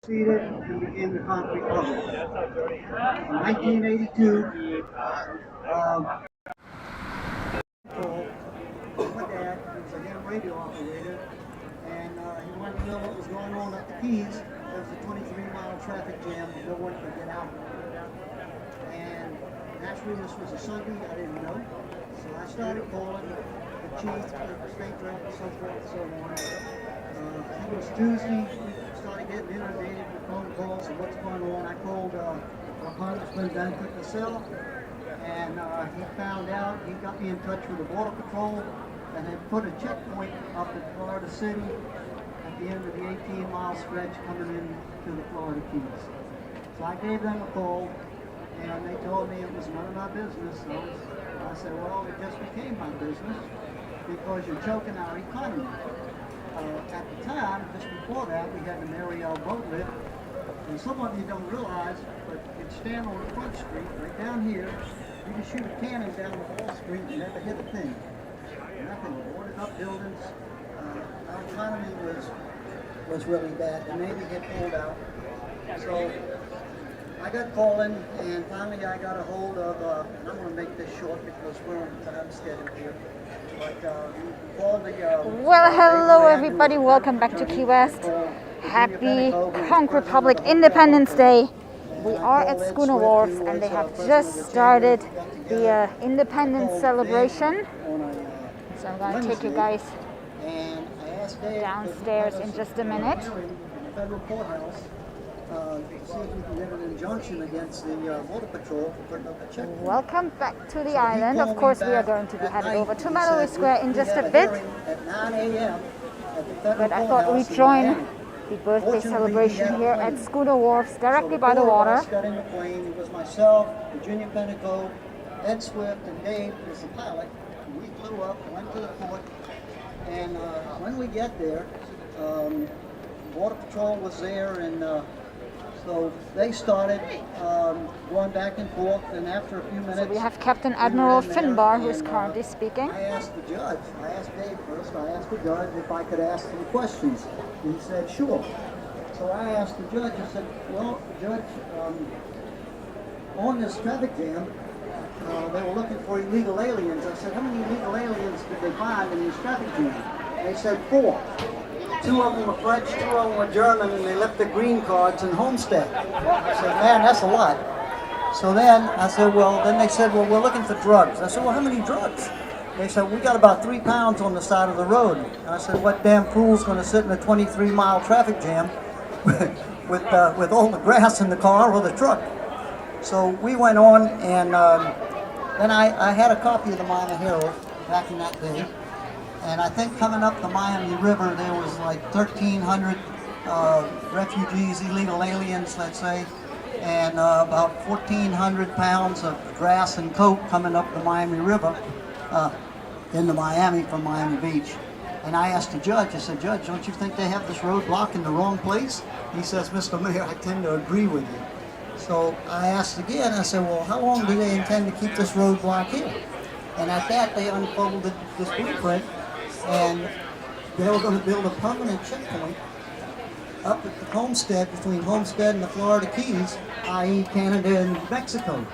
Seated and became the Conch Republic. In 1982, my dad was a ham radio operator, and he wanted to know what was going on at the Keys. There was a 23-mile traffic jam, and no one could get out. And naturally, this was a Sunday. I didn't know, so I started calling the chief, the state director, so forth and so on. It was Tuesday. We started getting inundated with phone calls and what's going on. I called Congressman Benedict myself, and he found out. He got me in touch with the Border Patrol, and had put a checkpoint up in Florida City at the end of the 18-mile stretch coming in to the Florida Keys. So I gave them a call, and they told me it was none of my business. So I said, well, it just became my business because you're choking our economy. At the time, just before that, we had the Marina boat lift, and some of you don't realize, but you'd stand on the front street, right down here, you could shoot a cannon down the whole street and never hit a thing. Nothing, boarded up buildings. Our economy was really bad. The Navy had pulled out. So I got calling, and finally I got a hold of, and I'm going to make this short because we're on a time schedule here. Well, hello everybody, welcome back to Key West. Happy Conch Republic Independence Day. We are at Schooner Wharf, and they have just started the Independence celebration. So I'm going to take you guys downstairs in just a minute. See if we can get an injunction against the Border Patrol for putting up a checkpoint. Welcome back to the island. Of course, we are going to be headed over to Mallory Square in just a bit. But I thought we'd join the birthday celebration here at Schooner Wharf, directly by the water. Got in the plane. It was myself, Virginia Pentaco, Ed Swift, and Dave was the pilot. We flew up, went to the port, and when we get there, Border Patrol was there, and so they started going back and forth, and after a few minutes... So we have Captain Admiral Finbar, who is currently speaking. I asked the judge, I asked Dave first, I asked the judge if I could ask him questions. He said, sure. So I asked the judge, I said, well, Judge, on this traffic jam, they were looking for illegal aliens. I said, how many illegal aliens did they find in this traffic jam? They said 4. 2 of them were French, 2 of them were German, and they left their green cards in Homestead. I said, man, that's a lot. So then I said, well, then they said, well, we're looking for drugs. I said, well, how many drugs? They said, we got about 3 pounds on the side of the road. And I said, what damn fool's going to sit in a 23-mile traffic jam with all the grass in the car or the truck? So we went on, and then I had a copy of the Miami Herald back in that day. And I think coming up the Miami River, there was like 1,300 refugees, illegal aliens, let's say, and about 1,400 pounds of grass and coke coming up the Miami River into Miami from Miami Beach. And I asked the judge, I said, Judge, don't you think they have this roadblock in the wrong place? He says, Mr. Mayor, I tend to agree with you. So I asked again, I said, well, how long do they intend to keep this roadblock here? And at that, they unfolded this blueprint. And they were going to build a permanent checkpoint up at the Homestead, between Homestead and the Florida Keys, i.e. Canada and Mexico.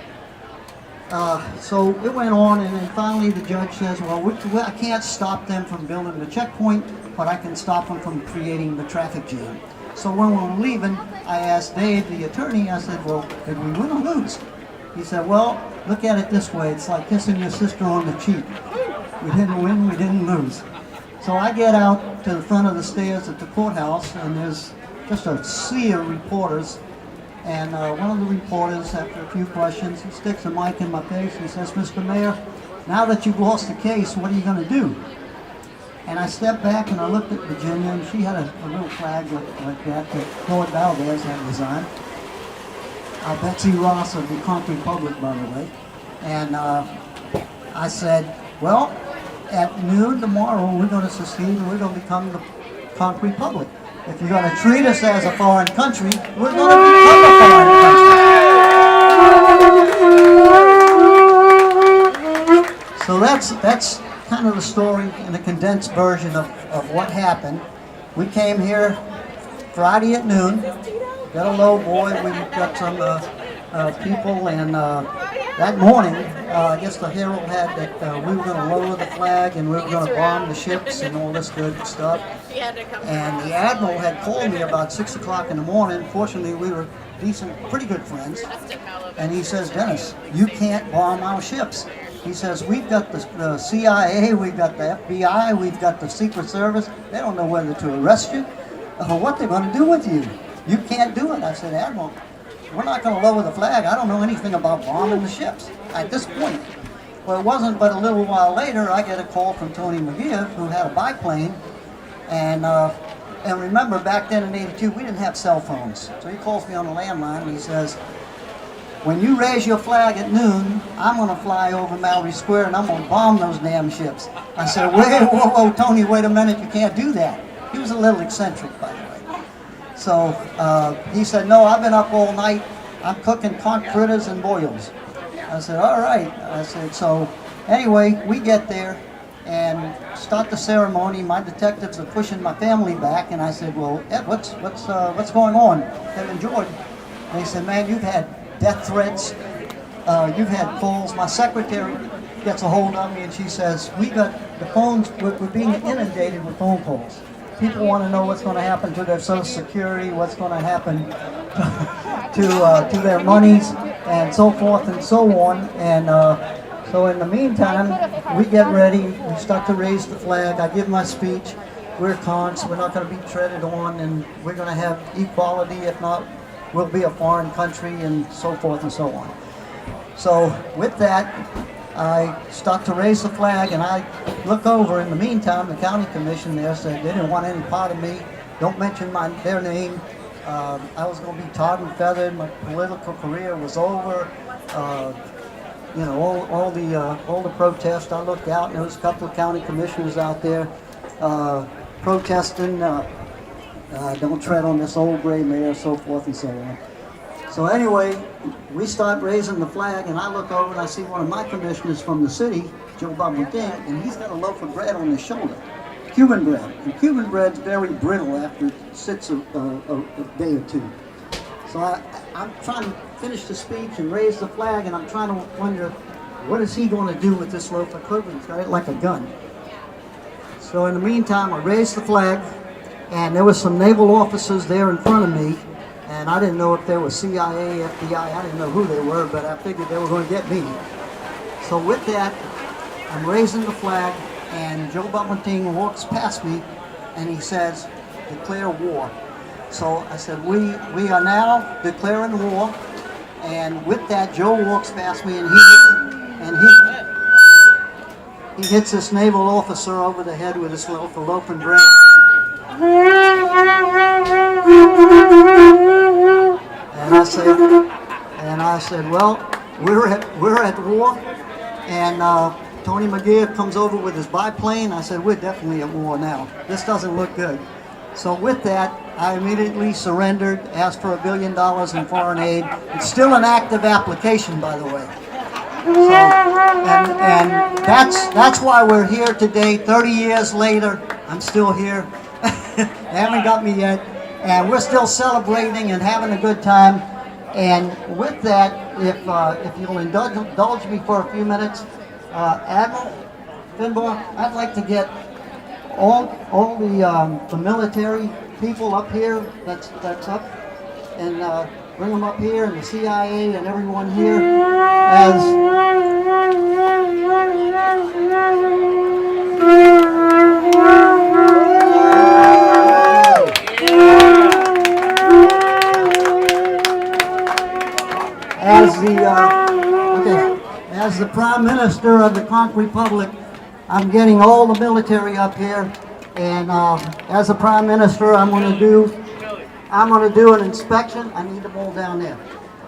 So it went on, and then finally the judge says, well, I can't stop them from building the checkpoint, but I can stop them from creating the traffic jam. So when we were leaving, I asked Dave, the attorney, I said, well, did we win or lose? He said, well, look at it this way. It's like kissing your sister on the cheek. We didn't win, we didn't lose. So I get out to the front of the stairs at the courthouse, and there's just a sea of reporters. And one of the reporters, after a few questions, he sticks a mic in my face and he says, Mr. Mayor, now that you've lost the case, what are you going to do? And I stepped back and I looked at Virginia, and she had a little flag like that Floyd Valdez had designed. Betsy Ross of the Conch Republic, by the way. And I said, well, at noon tomorrow, we're going to secede and we're going to become the Conch Republic. If you're going to treat us as a foreign country, we're going to become a foreign country. So that's kind of the story in a condensed version of what happened. We came here Friday at noon. got a low boy. We got some people, and that morning, I guess the Herald had that we were going to lower the flag and we were going to bomb the ships and all this good stuff. And the Admiral had called me about 6 o'clock in the morning. Fortunately, we were pretty good friends. And he says, Dennis, you can't bomb our ships. He says, we've got the CIA, we've got the FBI, we've got the Secret Service. They don't know whether to arrest you or what they're going to do with you. You can't do it. I said, Admiral, we're not going to lower the flag. I don't know anything about bombing the ships at this point. Well, it wasn't but a little while later, I get a call from Tony McGee, who had a biplane. And remember, back then in '82, we didn't have cell phones. So he calls me on the landline and he says, when you raise your flag at noon, I'm going to fly over Mallory Square and I'm going to bomb those damn ships. I said, whoa, Tony, wait a minute, you can't do that. He was a little eccentric, by the way. So he said, no, I've been up all night. I'm cooking conch fritters and boils. I said, all right. I said, so anyway, we get there and start the ceremony. My detectives are pushing my family back, and I said, well, Ed, what's going on? Ed and George. They said, man, you've had death threats. You've had calls. My secretary gets a hold of me, and she says, we got the phones. We're being inundated with phone calls. People want to know what's going to happen to their Social Security, what's going to happen to their monies, and so forth and so on. And so in the meantime, we get ready. We start to raise the flag. I give my speech. We're conchs. We're not going to be treaded on, and we're going to have equality. If not, we'll be a foreign country, and so forth and so on. So with that, I start to raise the flag, and I look over. In the meantime, the county commission there said they didn't want any part of me. Don't mention their name. I was going to be tarred and feathered. My political career was over. You know, all the protests. I looked out, and there was a couple of county commissioners out there protesting. Don't tread on this old gray mare, so forth and so on. So anyway, we start raising the flag, and I look over and I see one of my commissioners from the city, Joe Bob-Martin, and he's got a loaf of bread on his shoulder, Cuban bread. And Cuban bread's very brittle after it sits a day or two. So I'm trying to finish the speech and raise the flag, and I'm trying to wonder, what is he going to do with this loaf of bread? He's got it like a gun. So in the meantime, I raised the flag, and there were some naval officers there in front of me. And I didn't know if they were CIA, FBI, I didn't know who they were, but I figured they were going to get me. So with that, I'm raising the flag, and Joe Bob-Martin walks past me, and he says, declare war. So I said, we are now declaring war, and with that, Joe walks past me, and he hits this naval officer over the head with his loaf of bread. And I said, well, we're at war, and Tony McGee comes over with his biplane. I said, we're definitely at war now. This doesn't look good. So with that, I immediately surrendered, asked for $1 billion in foreign aid. It's still an active application, by the way. So, and that's why we're here today. 30 years later, I'm still here. They haven't got me yet. And we're still celebrating and having a good time. And with that, if you'll indulge me for a few minutes, Admiral Finbar, I'd like to get all the military people up here that's up, and bring them up here, and the CIA and everyone here as the Prime Minister of the Conch Republic. I'm getting all the military up here, and as the Prime Minister, I'm going to do an inspection. I need them all down there.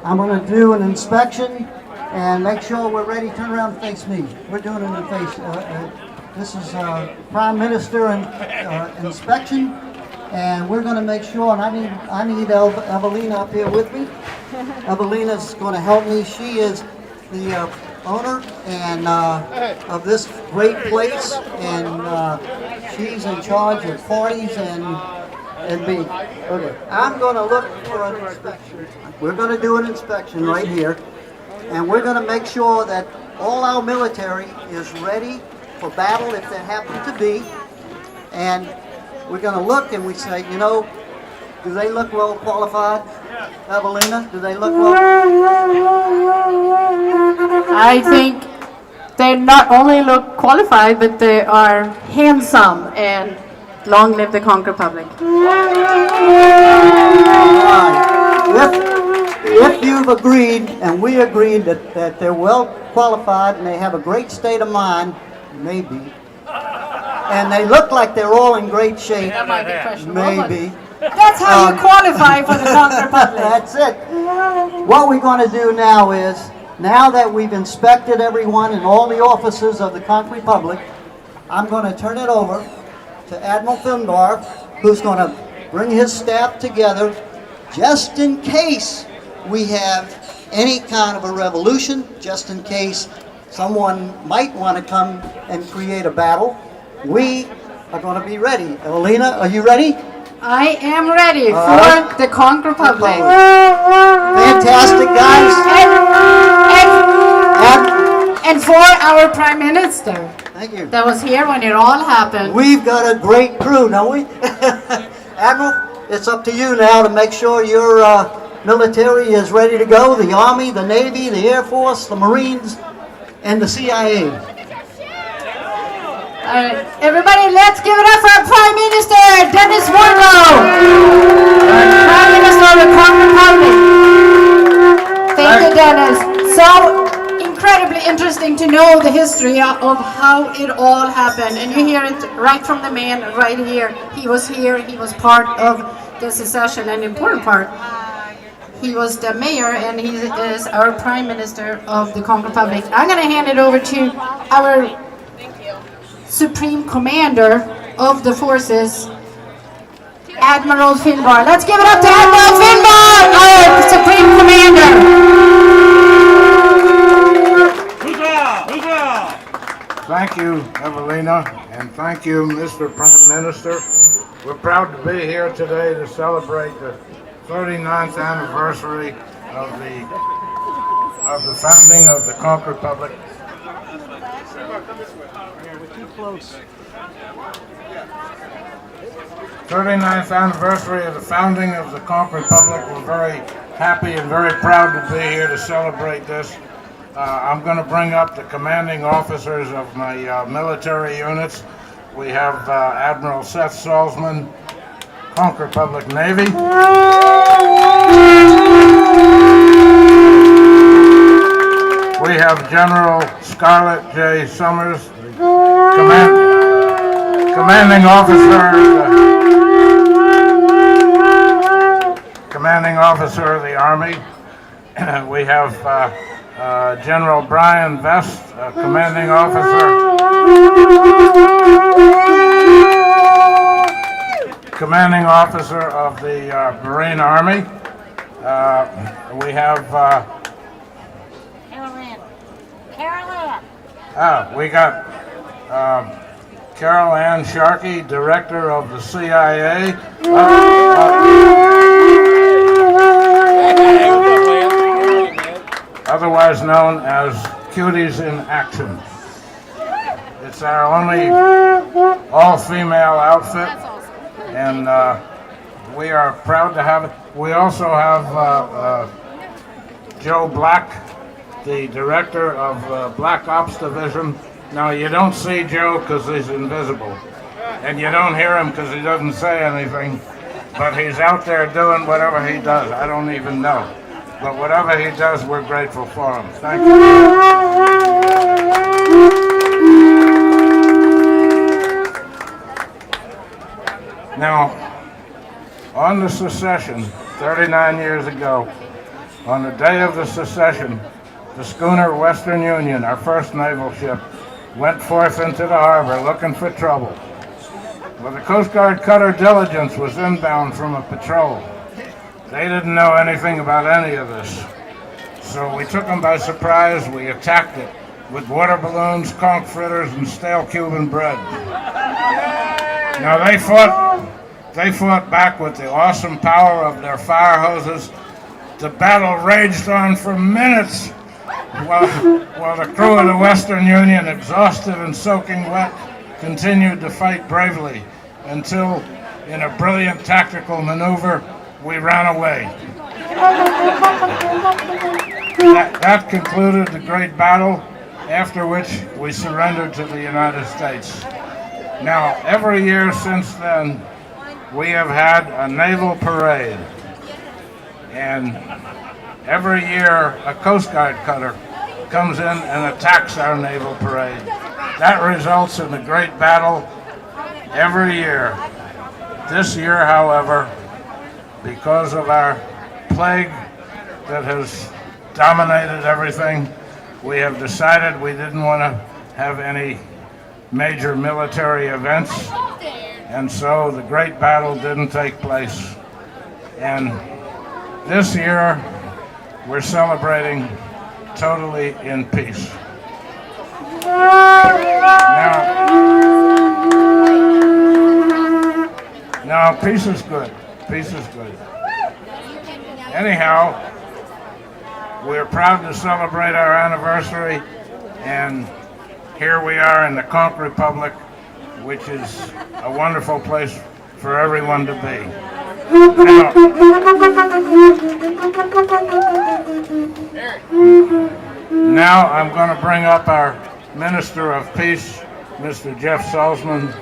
I'm going to do an inspection and make sure we're ready. Turn around and face me. We're doing an face. This is Prime Minister and inspection, and we're going to make sure. And I need Evelina up here with me. Evelina's going to help me. She is the owner and of this great place, and she's in charge of parties and And B. Okay. I'm going to look for an inspection. We're going to do an inspection right here. And we're going to make sure that all our military is ready for battle if there happen to be. And we're going to look and we say, you know, do they look well qualified? Evelina, do they look well? I think they not only look qualified, but they are handsome, and long live the Conch Republic. If you've agreed, and we agreed that they're well qualified and they have a great state of mind, maybe, and they look like they're all in great shape, That might be questionable. maybe. That's how you qualify for the Conch Republic. That's it. What we're going to do now is, now that we've inspected everyone and all the officers of the Conch Republic, I'm going to turn it over to Admiral Finbar, who's going to bring his staff together just in case we have any kind of a revolution, just in case someone might want to come and create a battle. We are going to be ready. Evelina, are you ready? I am ready for the Conch Republic. Fantastic, guys. And for our Prime Minister Thank you. that was here when it all happened. We've got a great crew, don't we? Admiral, it's up to you now to make sure your military is ready to go. The Army, the Navy, the Air Force, the Marines, and the CIA. Everybody, let's give it up for our Prime Minister, Dennis Wargo, Prime Minister of the Conch Republic. Thank you, Dennis. So incredibly interesting to know the history of how it all happened, and you hear it right from the man right here. He was part of the secession, an important part. He was the mayor, and he is our Prime Minister of the Conch Republic. I'm going to hand it over to our Supreme Commander of the forces, Admiral Finbar. Let's give it up to Admiral Finbar, our Supreme Commander. Thank you, Evelina, and thank you, Mr. Prime Minister. We're proud to be here today to celebrate the 39th anniversary of the founding of the Conch Republic. 39th anniversary of the founding of the Conch Republic. We're very happy and very proud to be here to celebrate this. I'm going to bring up the commanding officers of my military units. We have Admiral Seth Salzman, Conch Republic Navy. We have General Scarlett J. Summers, commanding officer of the Army. We have General Brian Vest, commanding officer of the Marine Army. We have we got Carol Ann Sharkey, Director of the CIA. Otherwise known as Cuties in Action. It's our only all-female outfit, and we are proud to have it. We also have Joe Black, the Director of Black Ops Division. Now, you don't see Joe because he's invisible, and you don't hear him because he doesn't say anything, but he's out there doing whatever he does. I don't even know. But whatever he does, we're grateful for him. Thank you. Now, on the secession, 39 years ago, on the day of the secession, the schooner Western Union, our first naval ship, went forth into the harbor looking for trouble. Well, the Coast Guard cutter Diligence was inbound from a patrol. They didn't know anything about any of this. So we took them by surprise. We attacked it with water balloons, conch fritters, and stale Cuban bread. Now they fought they fought back with the awesome power of their fire hoses. The battle raged on for minutes while the crew of the Western Union, exhausted and soaking wet, continued to fight bravely until, in a brilliant tactical maneuver, we ran away. That concluded the great battle, after which we surrendered to the United States. Now, every year since then, we have had a naval parade, and every year a Coast Guard cutter comes in and attacks our naval parade. That results in a great battle every year. This year, however, because of our plague that has dominated everything, we have decided we didn't want to have any major military events, and so the great battle didn't take place. And this year, we're celebrating totally in peace. Now, peace is good. Peace is good. Anyhow, we're proud to celebrate our anniversary, and here we are in the Conch Republic, which is a wonderful place for everyone to be. Now I'm going to bring up our Minister of Peace, Mr. Jeff Salzman.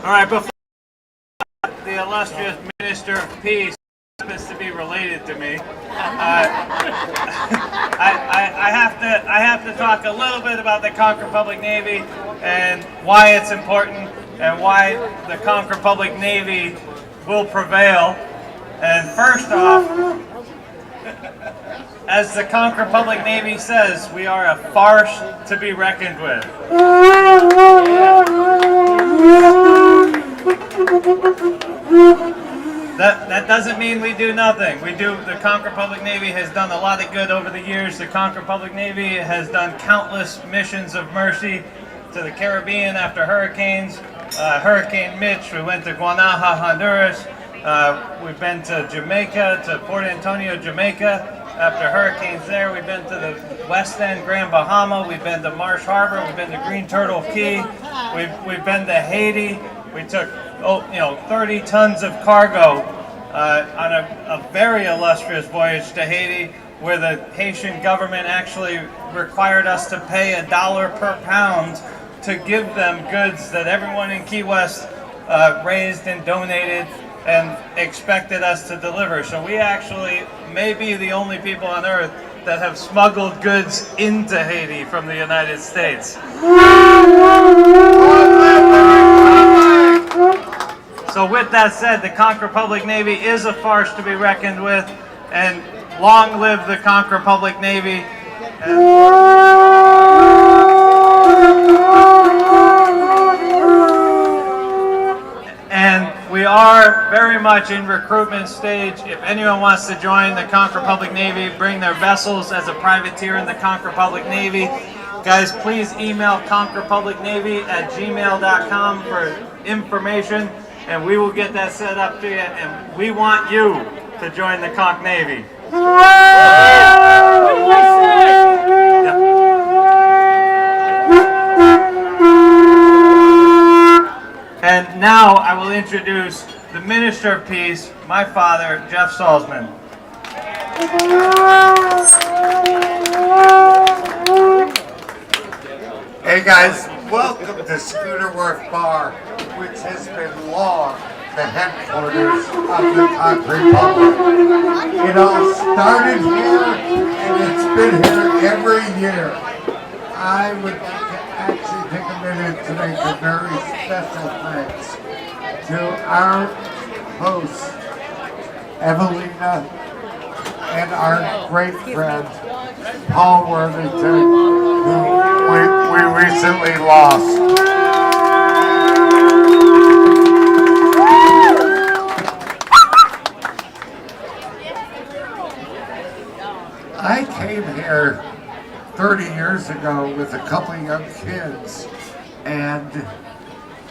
All right, before the illustrious Minister of Peace happens to be related to me, I have to talk a little bit about the Conch Republic Navy and why it's important and why the Conch Republic Navy will prevail. And first off, as the Conch Republic Navy says, we are a farce to be reckoned with. That doesn't mean we do nothing. The Conch Republic Navy has done a lot of good over the years. The Conch Republic Navy has done countless missions of mercy to the Caribbean after hurricanes. Hurricane Mitch, we went to Guanaja, Honduras. We've been to Jamaica, to Port Antonio, Jamaica. After hurricanes there, we've been to the West End, Grand Bahama. We've been to Marsh Harbor. We've been to Green Turtle Key. We've been to Haiti. We took 30 tons of cargo on a very illustrious voyage to Haiti, where the Haitian government actually required us to pay $1 per pound to give them goods that everyone in Key West raised and donated and expected us to deliver. So we actually may be the only people on earth that have smuggled goods into Haiti from the United States. So with that said, the Conch Republic Navy is a farce to be reckoned with, and long live the Conch Republic Navy. And we are very much in recruitment stage. If anyone wants to join the Conch Republic Navy, bring their vessels as a privateer in the Conch Republic Navy. Guys, please email conchrepublicnavy@gmail.com for information, and we will get that set up to you. And we want you to join the Conch Navy. And now I will introduce the Minister of Peace, my father, Jeff Salzman. Hey guys, welcome to Schooner Wharf Bar, which has been long the headquarters of the Conch Republic. It all started here and it's been here every year. I would like to actually take a minute to make a very special thanks to our hosts, Evelina, and our great friend, Paul Worthington, who we recently lost. I came here 30 years ago with a couple of young kids and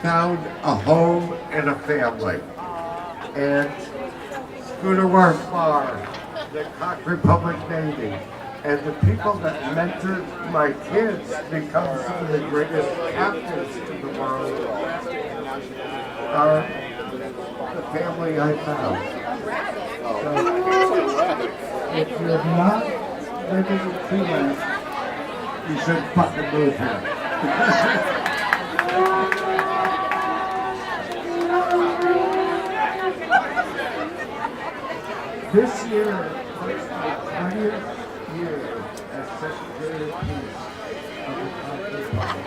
found a home and a family. And Schooner Wharf Bar, the Conch Republic Navy, and the people that mentored my kids become some of the greatest captains in the world are the family I found. So, if you're not living in Key West, you should fucking move here. This year marks my 20th year as Secretary of Peace of the Conch Republic.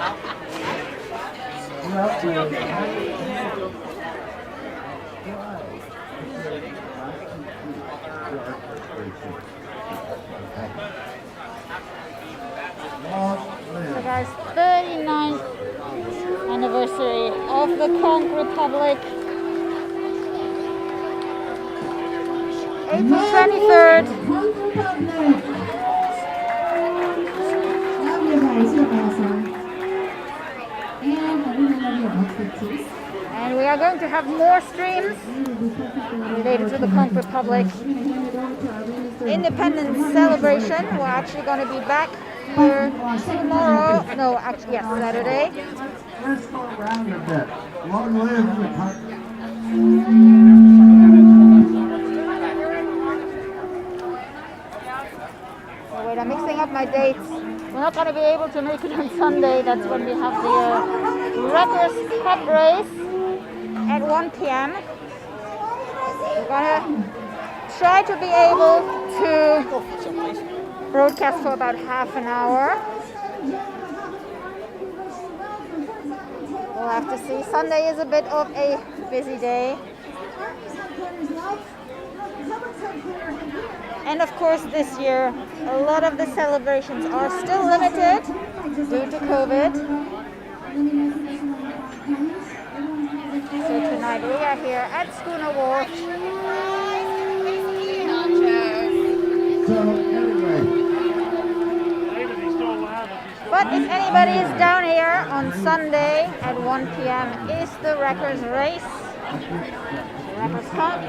Throughout my entire So guys, 39th anniversary of the Conch Republic. April 23rd. And we are going to have more streams related to the Conch Republic Independence celebration. We're actually going to be back here tomorrow. No, actually, yes, Saturday. Let's go around a bit. Long live the country. Oh, wait, I'm mixing up my dates. We're not going to be able to make it on Sunday. That's when we have the Wreckers Cup race at 1 p.m. We're going to try to be able to broadcast for about half an hour. We'll have to see. Sunday is a bit of a busy day. And of course this year, a lot of the celebrations are still limited due to COVID. So tonight we are here at Schooner Wharf. So anyway. But if anybody is down here on Sunday at 1 p.m. is the Wreckers race. The Wreckers Cup.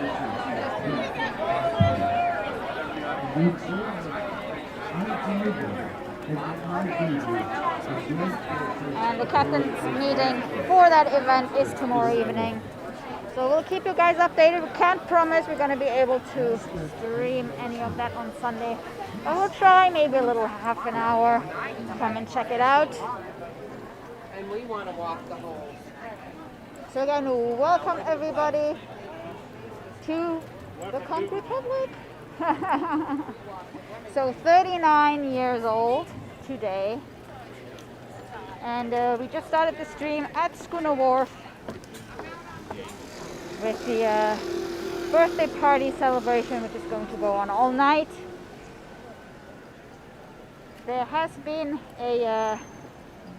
And the captain's meeting for that event is tomorrow evening. So we'll keep you guys updated. We can't promise we're going to be able to stream any of that on Sunday. But we'll try maybe a little half an hour. Come and check it out. And we want to walk the whole. So again, welcome everybody to the Conch Republic. So 39 years old today. And we just started the stream at Schooner Wharf with the birthday party celebration, which is going to go on all night. There has been a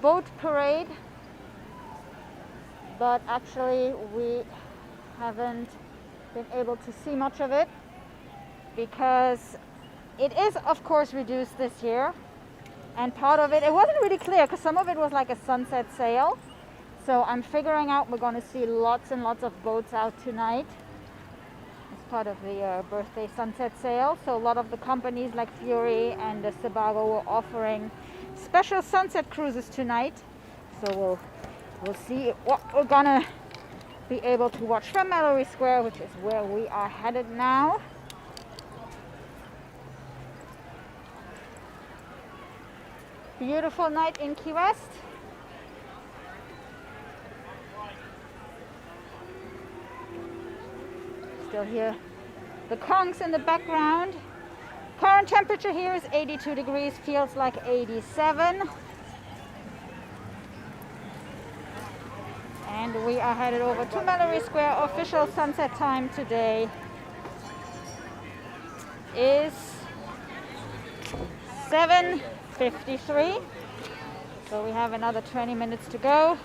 boat parade, but actually we haven't been able to see much of it because it is of course reduced this year, and part of it wasn't really clear because some of it was like a sunset sail. So I'm figuring out we're going to see lots and lots of boats out tonight as part of the birthday sunset sail. So a lot of the companies like Fury and Sebago were offering special sunset cruises tonight. So we'll see what we're going to be able to watch from Mallory Square, which is where we are headed now. Beautiful night in Key West. Still hear the conchs in the background. Current temperature here is 82 degrees, feels like 87. And we are headed over to Mallory Square, official sunset time today. is 7:53. So we have another 20 minutes to go.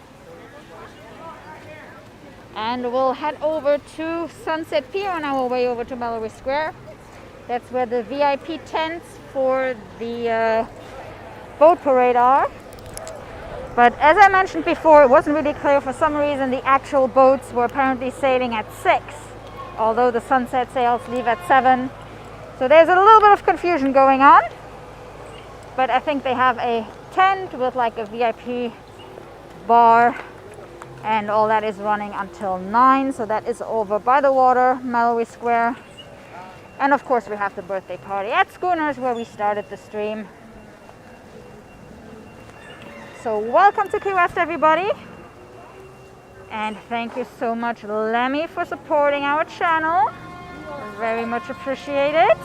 And we'll head over to Sunset Pier on our way over to Mallory Square. That's where the VIP tents for the boat parade are. But as I mentioned before, it wasn't really clear. For some reason, the actual boats were apparently sailing at 6, although the sunset sails leave at 7. So there's a little bit of confusion going on. But I think they have a tent with like a VIP bar, and all that is running until 9. So that is over by the water, Mallory Square. And of course we have the birthday party at Schooners where we started the stream. So welcome to Key West, everybody. And thank you so much, Lemmy, for supporting our channel. Very much appreciated.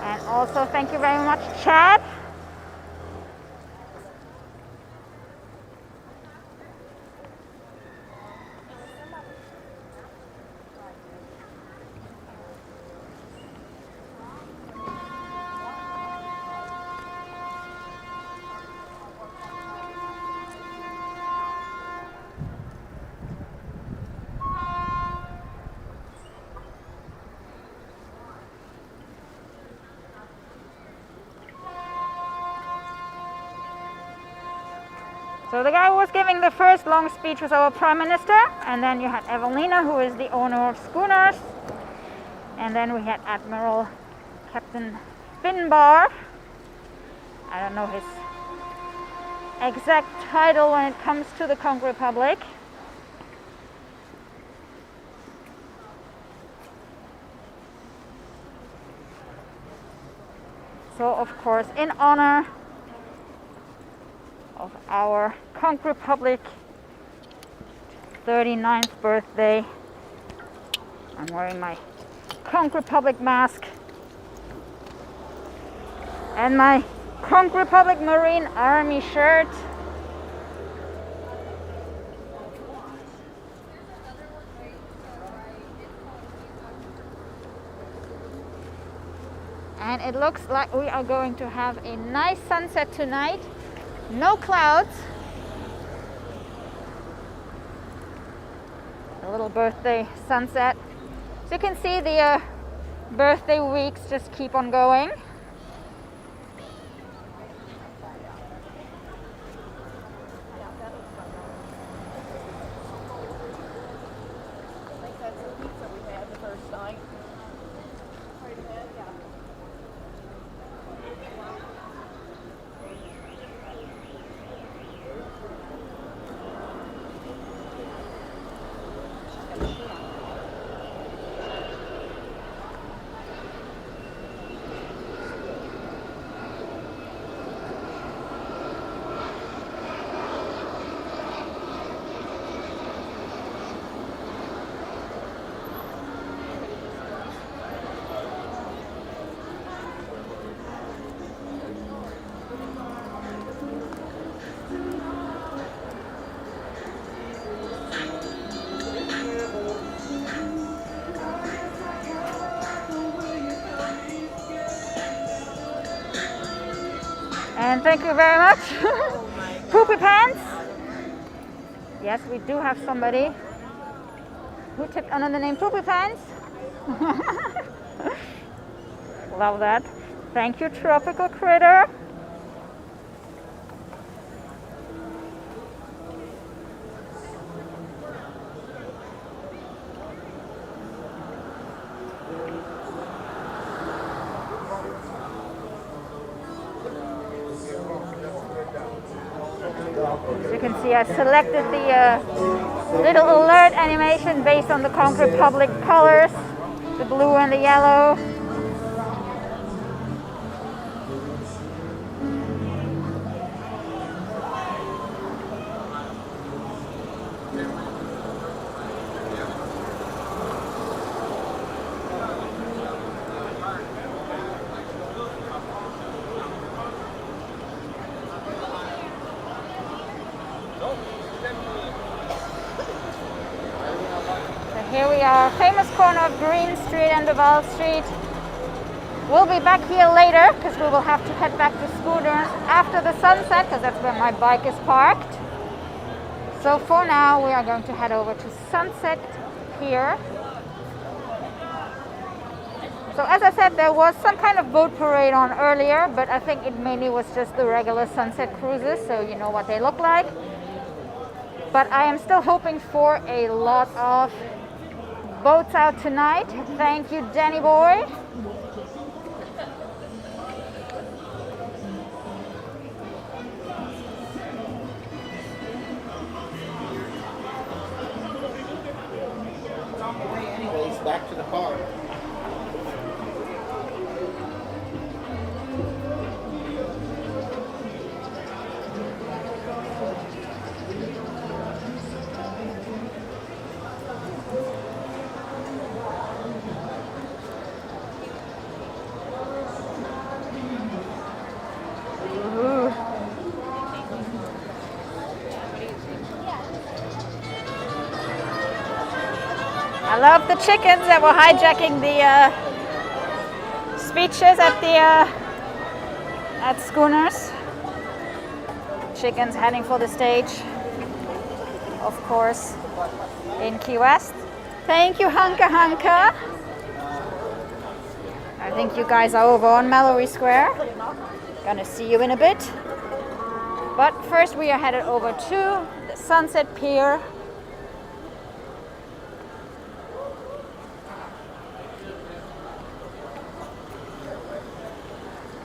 And also thank you very much, Chad. So the guy who was giving the first long speech was our Prime Minister, and then you had Evelina, who is the owner of Schooners, and then we had Admiral Captain Finbar. I don't know his exact title when it comes to the Conch Republic. So of course, in honor of our Conch Republic 39th birthday, I'm wearing my Conch Republic mask and my Conch Republic Marine Army shirt. And it looks like we are going to have a nice sunset tonight. No clouds. A little birthday sunset. So you can see the birthday weeks just keep on going. And thank you very much. Poopy Pants. Yes, we do have somebody who tipped under the name Poopy Pants. Love that. Thank you, Tropical Critter. As you can see, I selected the little alert animation based on the Conch Republic colors, the blue and the yellow. Here we are, famous corner of Green Street and Duval Street. We'll be back here later because we will have to head back to Schooners after the sunset because that's where my bike is parked. So for now we are going to head over to Sunset Pier. So as I said, there was some kind of boat parade on earlier, but I think it mainly was just the regular sunset cruises, so you know what they look like. But I am still hoping for a lot of boats out tonight. Thank you, Danny boy. Anyways, back to the car. I love the chickens that were hijacking the speeches at Schooners. Chickens heading for the stage, of course, in Key West. Thank you, Hanka Hanka. I think you guys are over on Mallory Square. Gonna see you in a bit. But first we are headed over to the Sunset Pier.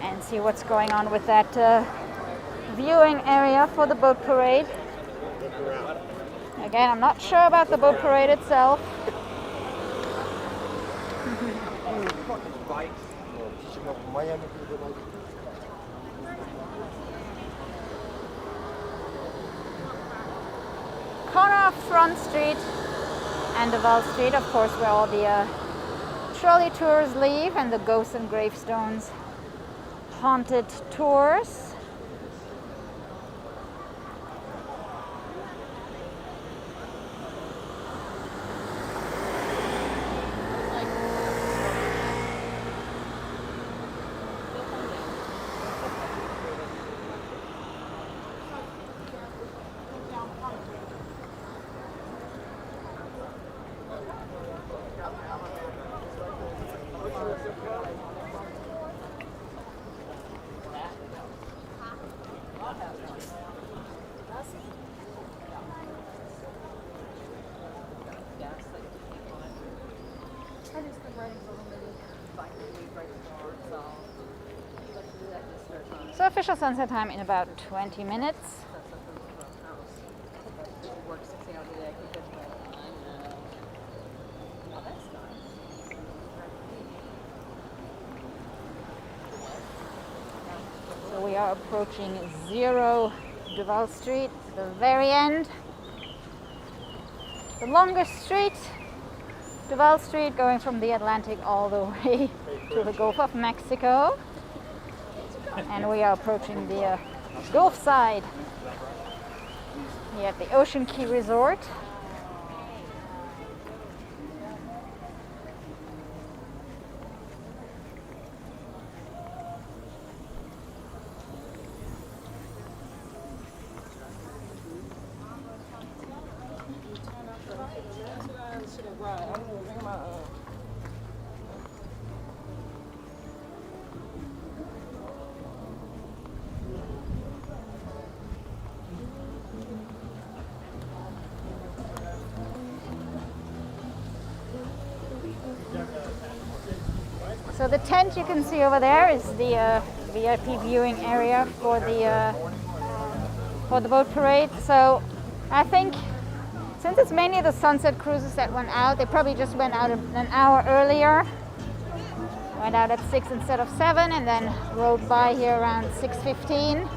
And see what's going on with that viewing area for the boat parade. Again, I'm not sure about the boat parade itself. Corner of Front Street and Duval Street, of course, where all the trolley tours leave and the ghosts and gravestones haunted tours. So official sunset time in about 20 minutes. So we are approaching 0 Duval Street, the very end. The longest street, Duval Street, going from the Atlantic all the way to the Gulf of Mexico. And we are approaching the Gulf side here at the Ocean Key Resort. So the tent you can see over there is the VIP viewing area for the boat parade. So I think since it's mainly the sunset cruises that went out, they probably just went out an hour earlier. Went out at 6 instead of 7 and then rode by here around 6:15.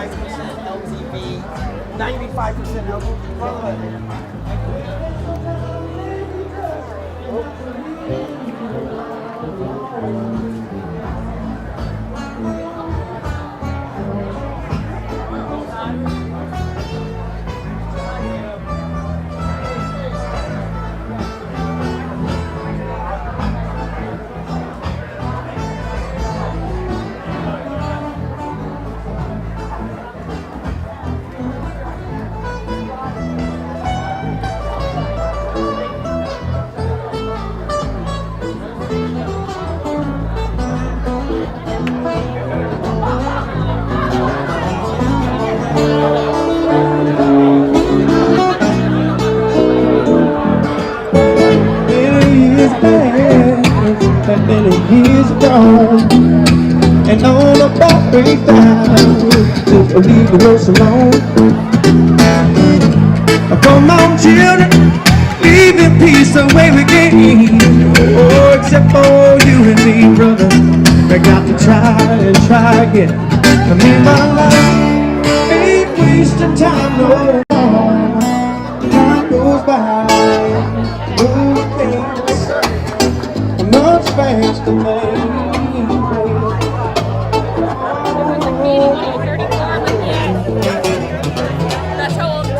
95% LTV, 95% LTV. Many years ago, and all the boat breaks down to leave the roads alone. Come on, children, leave in peace the way we came. Oh, except for you and me, brother, I got to try and try again. I mean, my life ain't wasting time no more. Time goes by, much faster, baby. That's how old it's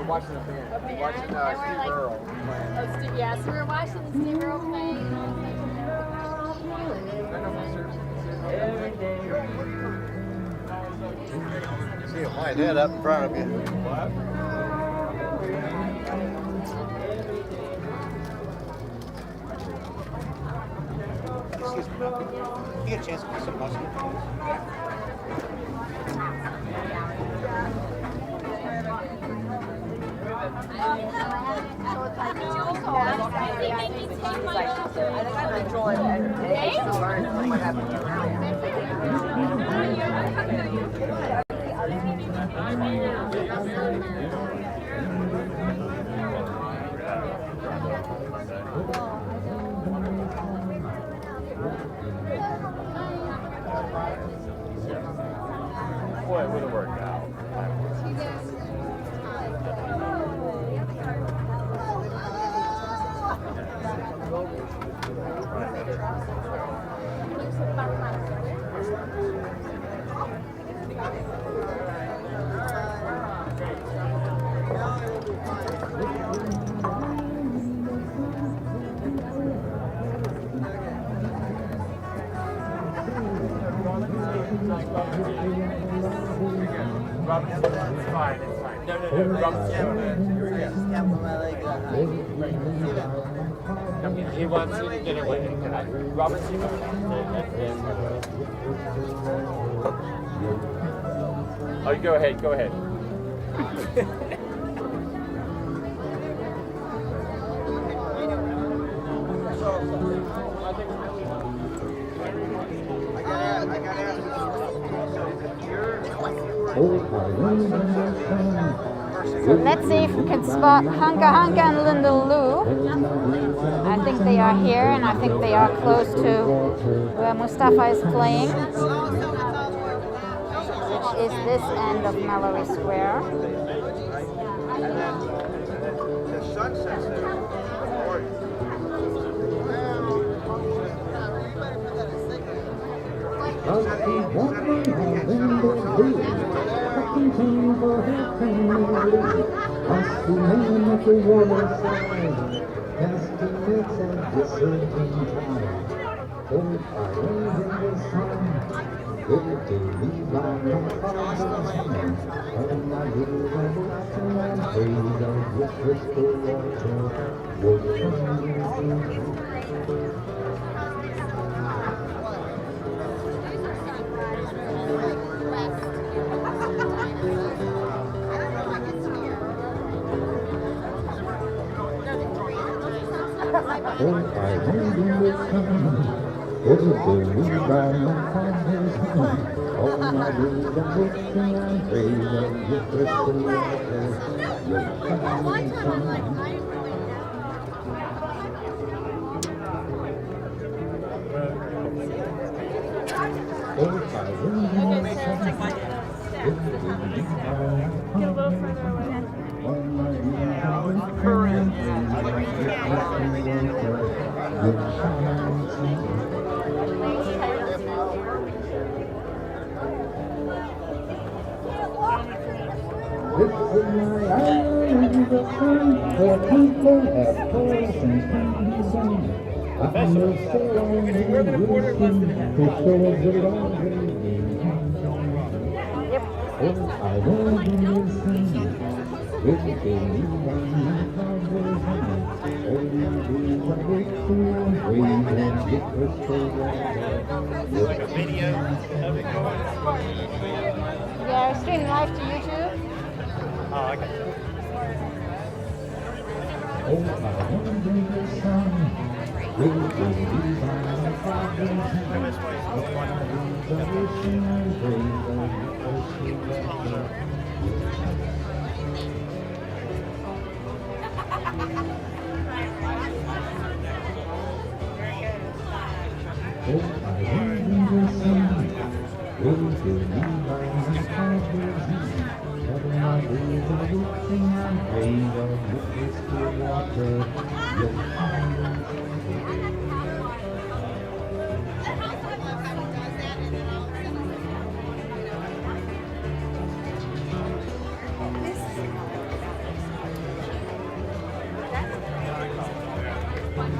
Watching the band. Watching Steve Earle playing. Oh, yeah, so we were watching the Steve Earle play. See him light that up in front of you. What? Excuse me, you get a chance to put some mustard. Boy, it would have worked out. Robinson, it's fine, it's fine. No, Robinson. He wants you to get away. Robinson. Oh, go ahead, go ahead. So let's see if we can spot Hunka Hunka and Linda Lou. I think they are here, and I think they are close to where Mustafa is playing, which is this end of Mallory Square. Yeah, we're streaming live to YouTube. Oh, okay.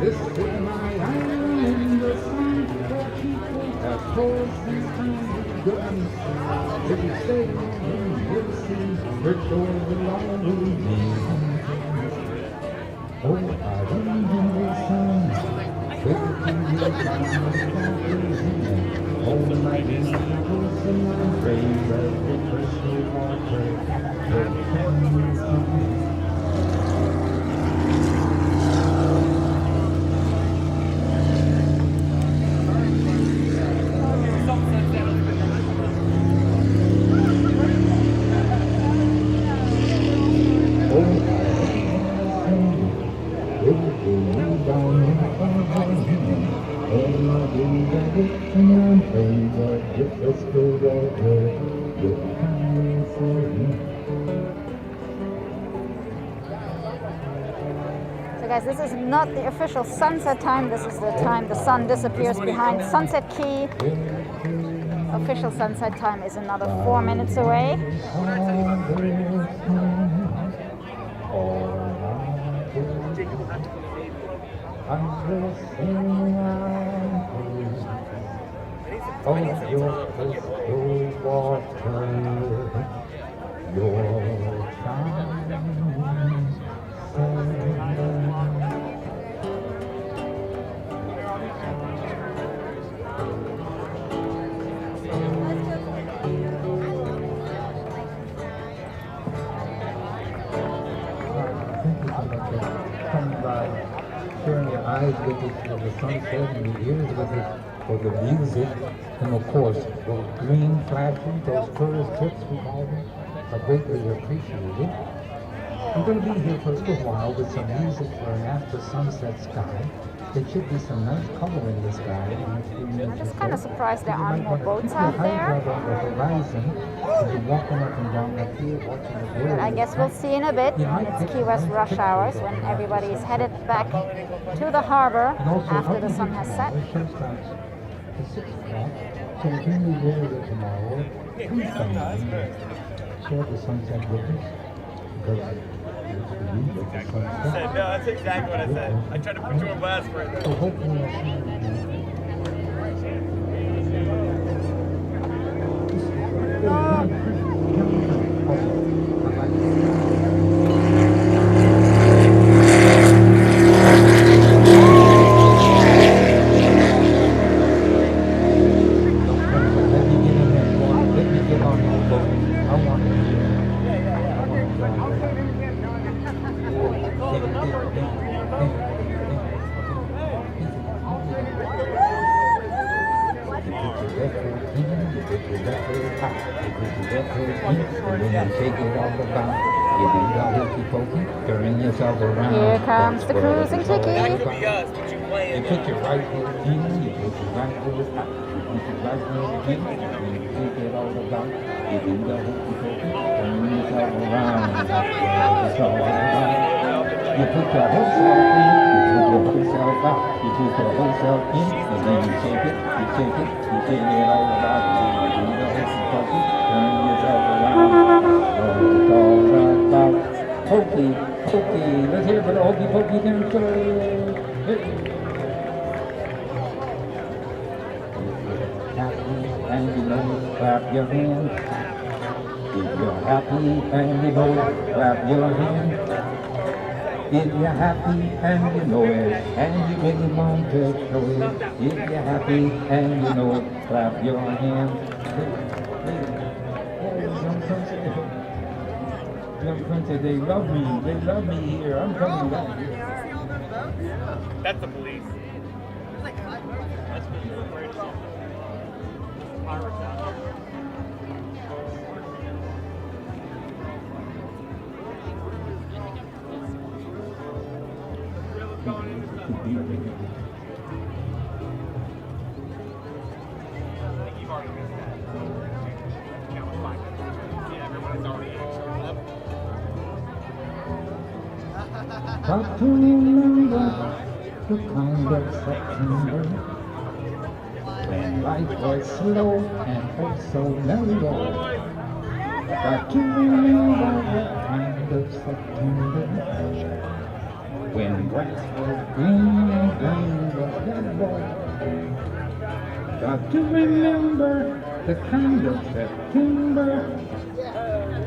This is my island, the sun, where people have horses and guns. If you stay in the sea, your shores belong to me. Oh, I wonder the sun, where people have horses all night in the coast and the rays of the crystal water. So guys, this is not the official sunset time. This is the time the sun disappears behind Sunset Key. Official sunset time is another 4 minutes away. Sharing your eyes with it for the sunset and your ears with it for the music, and of course those green flashes, those tourist trips we call them, are greatly appreciated. I'm going to be here for a little while with some music for an after sunset sky. There should be some nice color in the sky. I'm just kind of surprised there aren't more boats out there. But I guess we'll see in a bit when it's Key West rush hours, when everybody is headed back to the harbor after the sun has set. So if you need area tomorrow, please come and share the sunset with us. Because No, that's exactly what I said. I tried to put you on blast for it. so hopefully I'll see your left leg out. You put your left leg in, and then you shake it all about. You do the hokey pokey, turn yourself around. Here comes the That's what cruising it's all ticket. about. You put your right foot in, you put your right foot out. You put your right foot in, and then you shake it all about. You do the hokey pokey, turn yourself around. That's what it's all about. You put your whole self in, you put your whole self out. You put your whole self in, and then you shake it, you shake it, you shake it all about. You do the hokey pokey, turn yourself around. That's what it's all about. Hokey pokey, let's hear it for the hokey pokey dancer. Hey. Happy and you know it, clap your hands. If you're happy and you know it, clap your hands. If you're happy and you know it, and you really want to show it. If you're happy and you know it, clap your hands. Young Princess, they love me here. I'm coming back. That's the police. Got to remember the kind of September when life was slow and oh so mellow. Got to remember the kind of September when grass was green and green was yellow. Got to remember the kind of September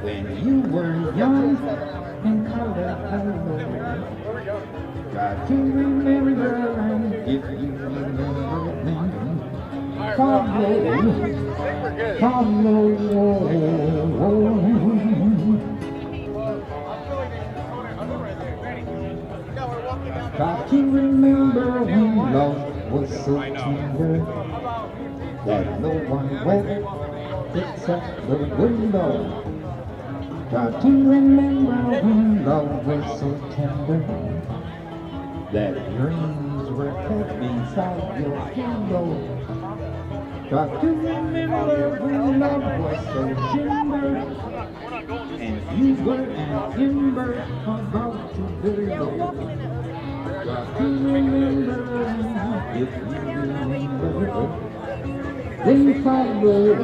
when you were young and color hello. Got to remember, and if you remember then, got to remember when love was so tender that no one went except the window. Got to remember when love was so tender that dreams were kept inside your pillow. Got to remember when love was so tender and you were an ember about to blow. Got to remember, if you remember, then follow.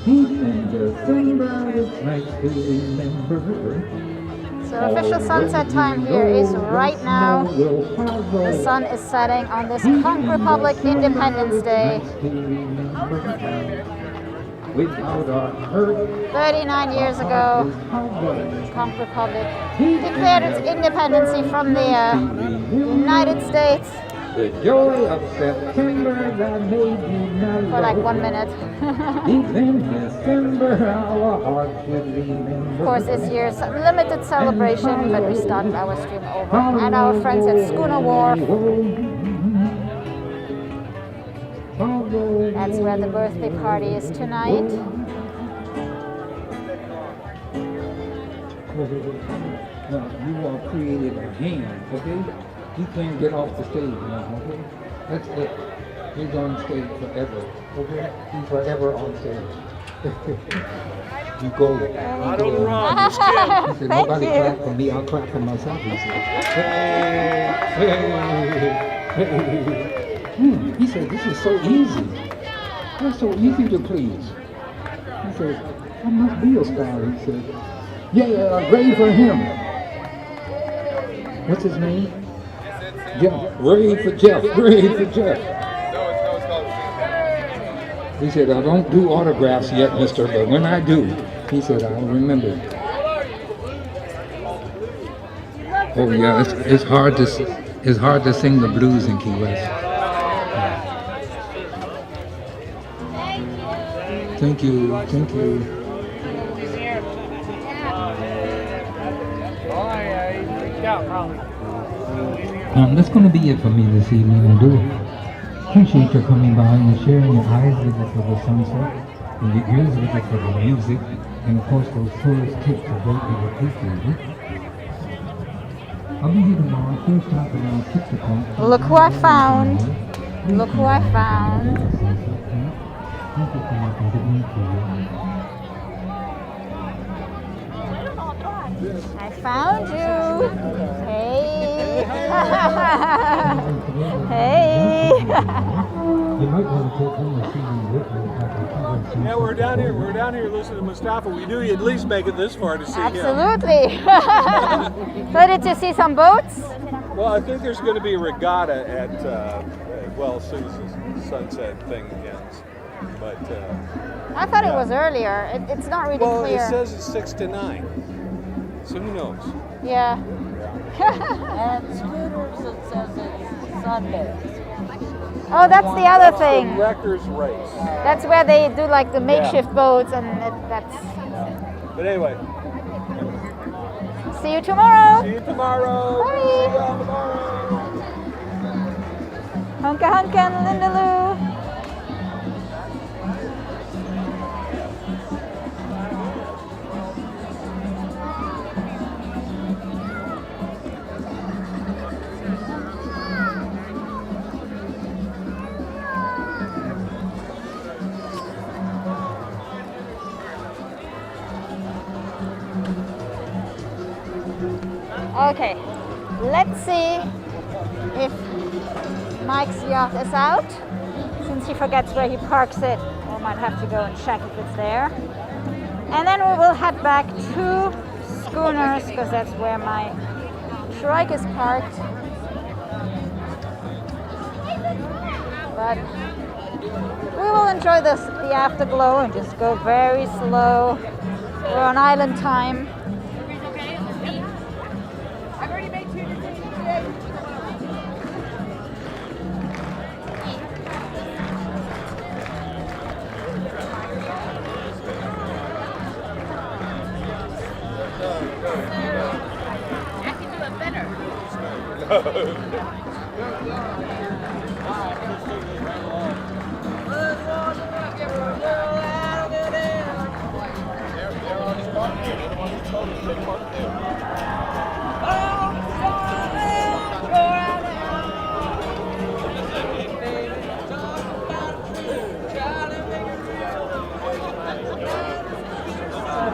In December, it's nice to remember. So official sunset time here is right now. The sun is setting on this Conch Republic Independence Day. 39 years ago, Conch Republic declared its independence from the United States. The joy of September that made me mellow. For like 1 minute. Deep in December, our hearts should remember. Of course, this year's limited celebration, but we started our stream over at our friends at Schooner Wharf. That's where the birthday party is tonight. You are created again, okay? You can't get off the stage now, okay? That's it. He's on stage forever, okay? He's forever on stage. You go. I don't run. He said, nobody clap for me, I'll clap for myself, he said. He said, this is so easy. That's so easy to please. He said, I must be a star, he said. Yeah, ready for him. What's his name? Jeff. Ready for Jeff. Ready for Jeff. He said, I don't do autographs yet, mister, but when I do, he said, I'll remember. Oh yeah, it's hard to sing the blues in Key West. Thank you, thank you. That's going to be it for me this evening. I do appreciate your coming by and sharing your eyes with us for the sunset and your ears with us for the music, and of course those tourist tips are greatly appreciated. I'll be here tomorrow, first stop around 6 o'clock. Look who I found. Look who I found. Thank you so much and good night to you. I found you. Hey. Hey. You might want to take home and see me with me. Yeah, we're down here listening to Mustafa. We knew you'd at least make it this far to see him. Absolutely. So did you see some boats? Well, I think there's going to be a regatta at, well, as soon as the sunset thing ends. But I thought it was earlier. It's not really well, clear. it says it's 6 to 9. So who knows? Yeah. And Schooners, it says it's Sunday. Oh, that's the other thing. The wreckers race. That's where they do like the makeshift boats, and that's. But anyway. See you tomorrow. See you tomorrow. Bye. See you all tomorrow. Hunka Hunka and Lindaloo. Okay, let's see if Mike's yacht is out. Since he forgets where he parks it, we might have to go and check if it's there. And then we will head back to Schooners, because that's where my trike is parked. But we will enjoy the afterglow and just go very slow. We're on island time.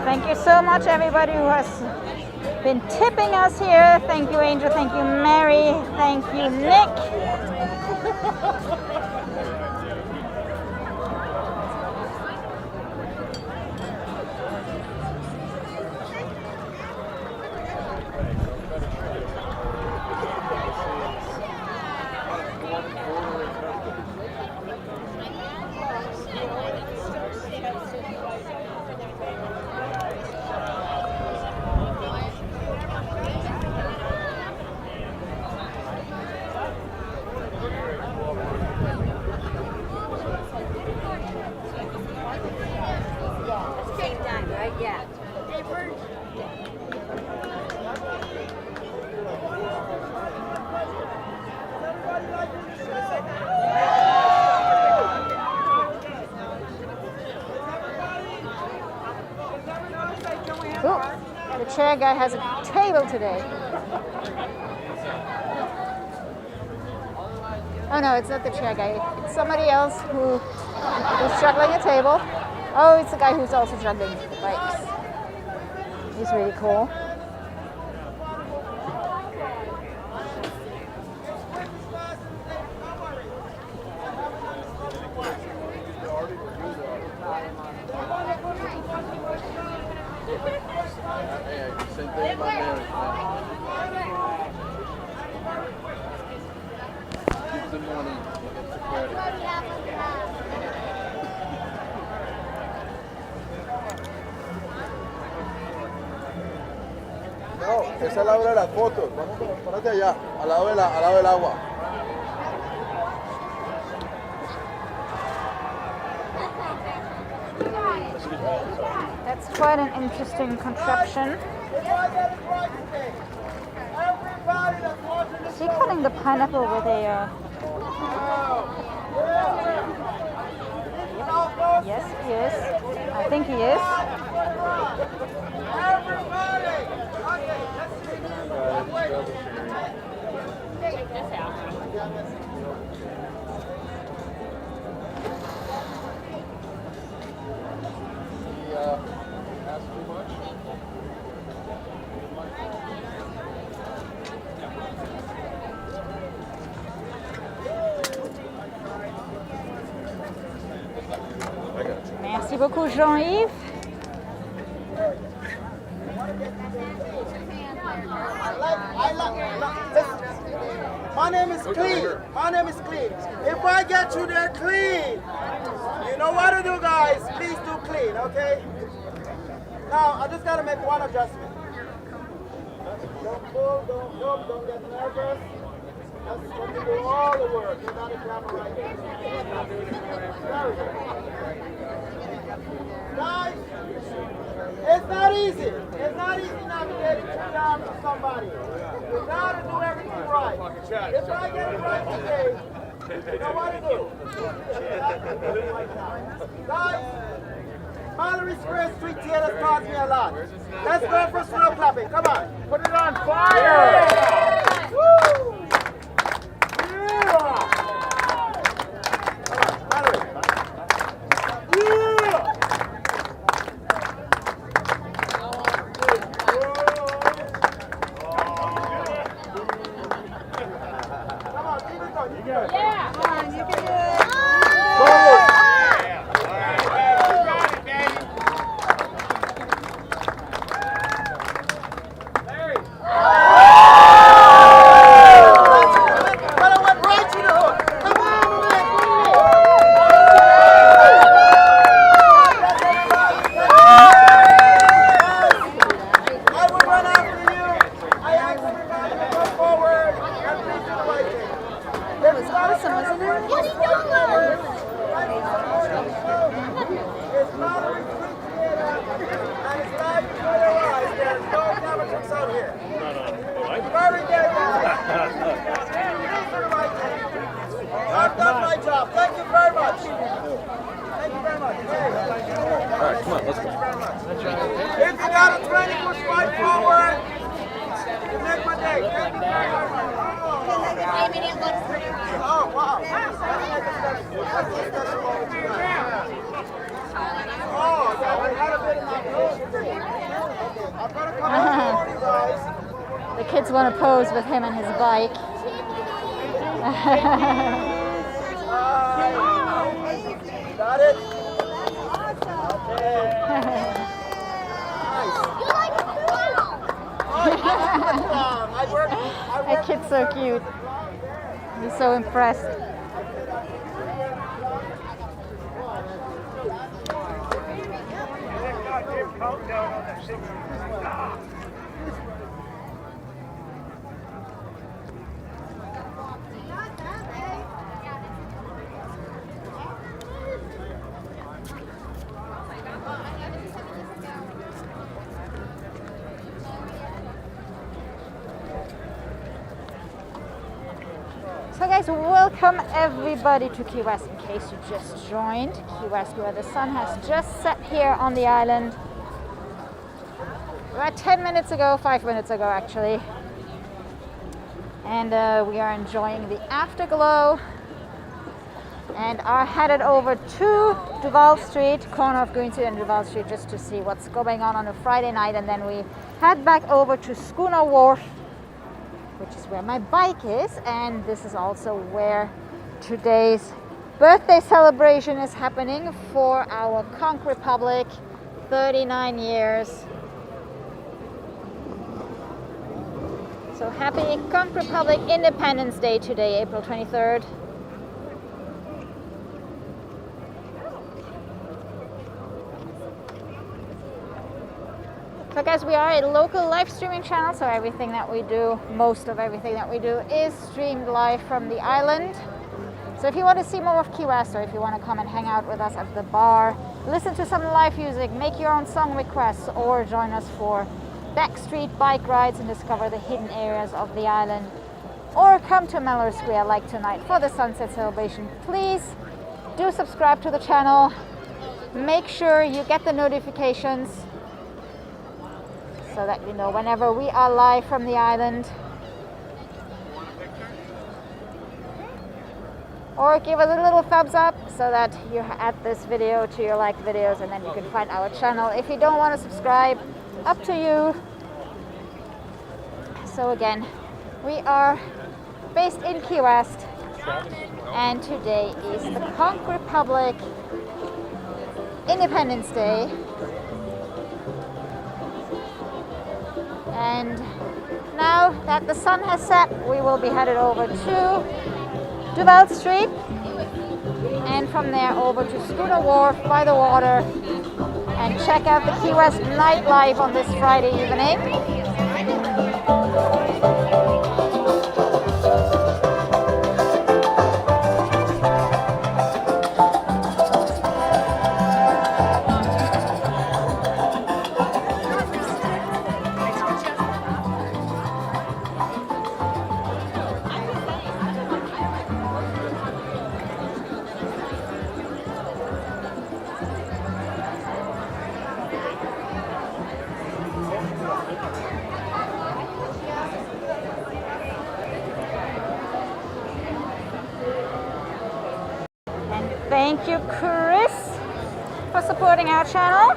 Thank you so much, everybody who has been tipping us here. Thank you, Angel. Thank you, Mary. Thank you, Nick. The chair guy has a table today. Oh no, it's not the chair guy. It's somebody else who's juggling a table. Oh, it's the guy who's also juggling the bikes. He's really cool. No, esa es la hora de las fotos. Vamos a ponerte allá, al lado del agua. That's quite an interesting contraption. the pineapple with a... Yes, he is. I think he is. Merci beaucoup, Jean-Yves. My name is Clean. My name is Clean. If I get you there clean, you know what to do, guys. Please do clean, okay? Now, I just gotta make one adjustment. Don't pull, don't jump, don't get nervous. That's when you do all the work. You got the camera right there. Very good. Guys, it's not easy. It's not easy navigating two arms to somebody. You gotta do everything right. If I get it right today, you know what to do. Guys, Mallory Square Street Theater taught me a lot. Let's go for slow clapping. Come on. Put it on fire. Woo! I've done my job. Thank you very much. Thank you very much. All right, come on, let's go. If you got a 20-foot stride forward, you make my day. Thank you very much. Oh, wow. Oh, yeah, I had a bit of my clothes. I've got to come out for you guys. The kids want to pose with him and his bike. Got it? Okay. Nice. That kid's so cute. He's so impressed. So guys, welcome everybody to Key West. In case you just joined, Key West, where the sun has just set here on the island. About 10 minutes ago, 5 minutes ago actually. And we are enjoying the afterglow and are headed over to Duval Street, corner of Green Street and Duval Street, just to see what's going on a Friday night, and then we head back over to Schooner Wharf, which is where my bike is, and this is also where today's birthday celebration is happening for our Conch Republic, 39 years. So happy Conch Republic Independence Day today, April 23rd. So guys, we are a local live streaming channel, so everything that we do, most of everything that we do is streamed live from the island. So if you want to see more of Key West, or if you want to come and hang out with us at the bar, listen to some live music, make your own song requests, or join us for backstreet bike rides and discover the hidden areas of the island, or come to Mallory Square like tonight for the sunset celebration, please do subscribe to the channel. Make sure you get the notifications so that you know whenever we are live from the island. Or give us a little thumbs up so that you add this video to your like videos, and then you can find our channel. If you don't want to subscribe, up to you. So again, we are based in Key West, and today is the Conch Republic Independence Day. And now that the sun has set, we will be headed over to Duval Street, and from there over to Schooner Wharf by the water, and check out the Key West nightlife on this Friday evening. Thank you, Chris, for supporting our channel.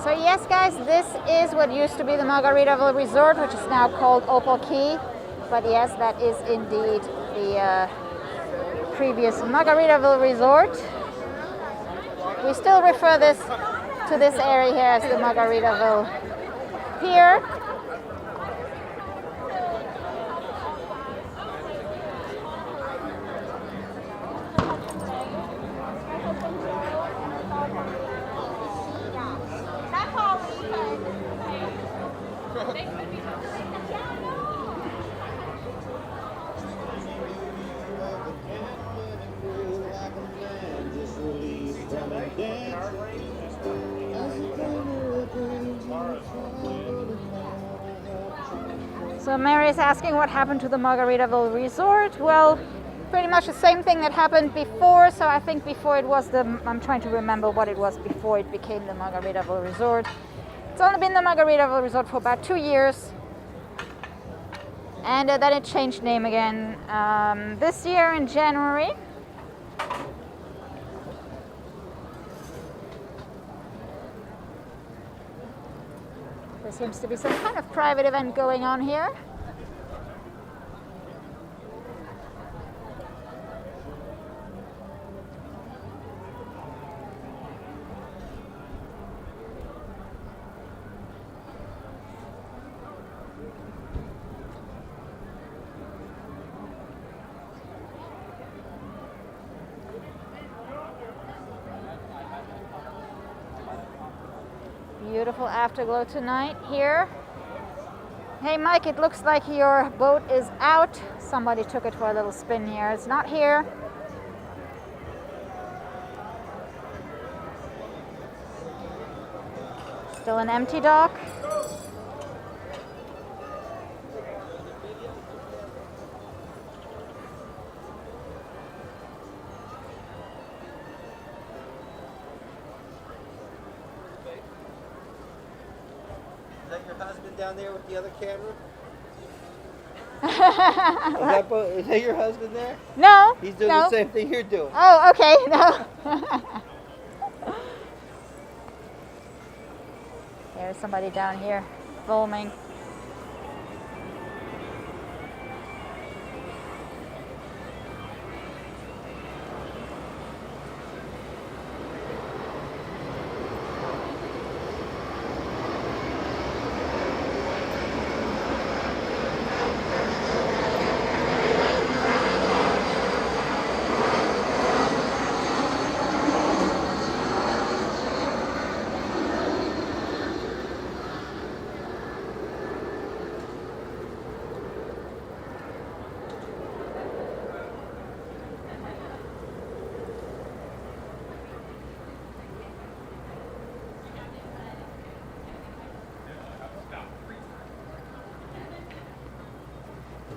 So yes, guys, this is what used to be the Margaritaville Resort, which is now called Opal Key. But yes, that is indeed the previous Margaritaville Resort. We still refer to this area here as the Margaritaville Pier. So Mary is asking what happened to the Margaritaville Resort. Well, pretty much the same thing that happened before. So I think before it was I'm trying to remember what it was before it became the Margaritaville Resort. It's only been the Margaritaville Resort for about 2 years. And then it changed name again this year in January. There seems to be some kind of private event going on here. Beautiful afterglow tonight here. Hey Mike, it looks like your boat is out. Somebody took it for a little spin here. It's not here. Still an empty dock. Is that your husband down there with the other camera? Is that your husband there? No. He's doing no. the same thing you're doing. Oh, okay. No. There's somebody down here filming.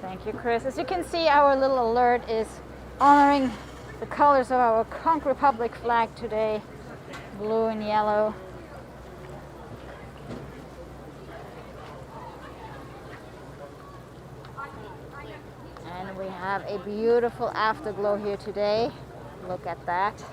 Thank you, Chris. As you can see, our little alert is honoring the colors of our Conch Republic flag today, blue and yellow. And we have a beautiful afterglow here today. Look at that.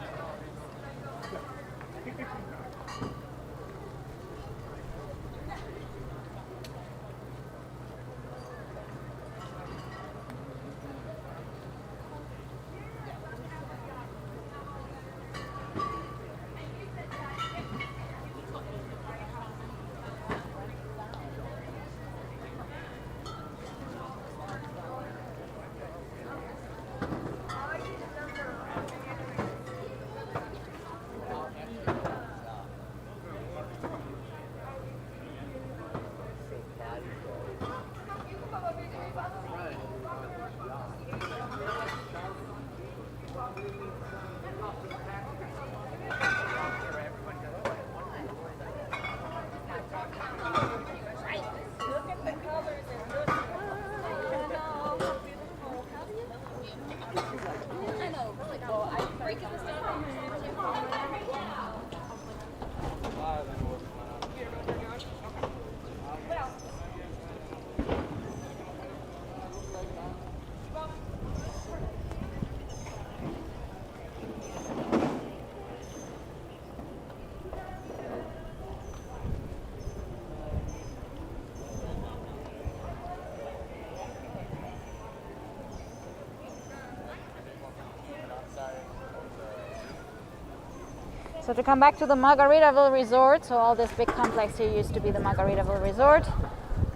So to come back to the Margaritaville Resort, so all this big complex here used to be the Margaritaville Resort,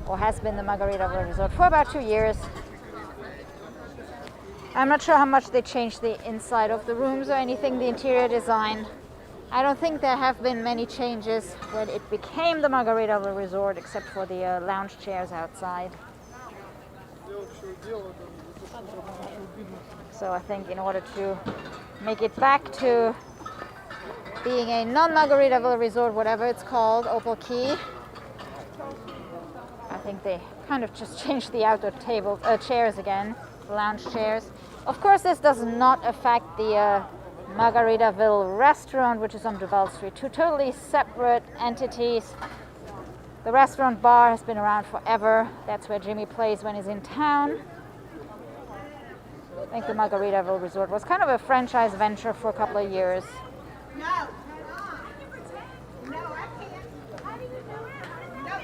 or has been the Margaritaville Resort for about 2 years. I'm not sure how much they changed the inside of the rooms or anything, the interior design. I don't think there have been many changes when it became the Margaritaville Resort, except for the lounge chairs outside. So I think in order to make it back to being a non-Margaritaville resort, whatever it's called, Opal Key, I think they kind of just changed the outdoor chairs again, lounge chairs. Of course, this does not affect the Margaritaville restaurant, which is on Duval Street. Two totally separate entities. The restaurant bar has been around forever. That's where Jimmy plays when he's in town. I think the Margaritaville Resort was kind of a franchise venture for a couple of years. No, turn on. No, I can't. How do you do it? No,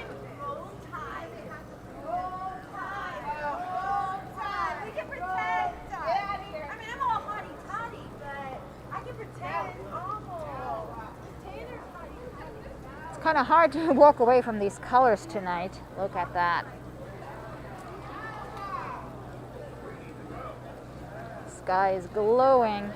roll tide. Roll tide. Roll tide. We can pretend. Get out of here. I mean, I'm all hotty-toddy, but I can pretend almost. Tanner's hotty-toddy. It's kind of hard to walk away from these colors tonight. Look at that. The sky is glowing.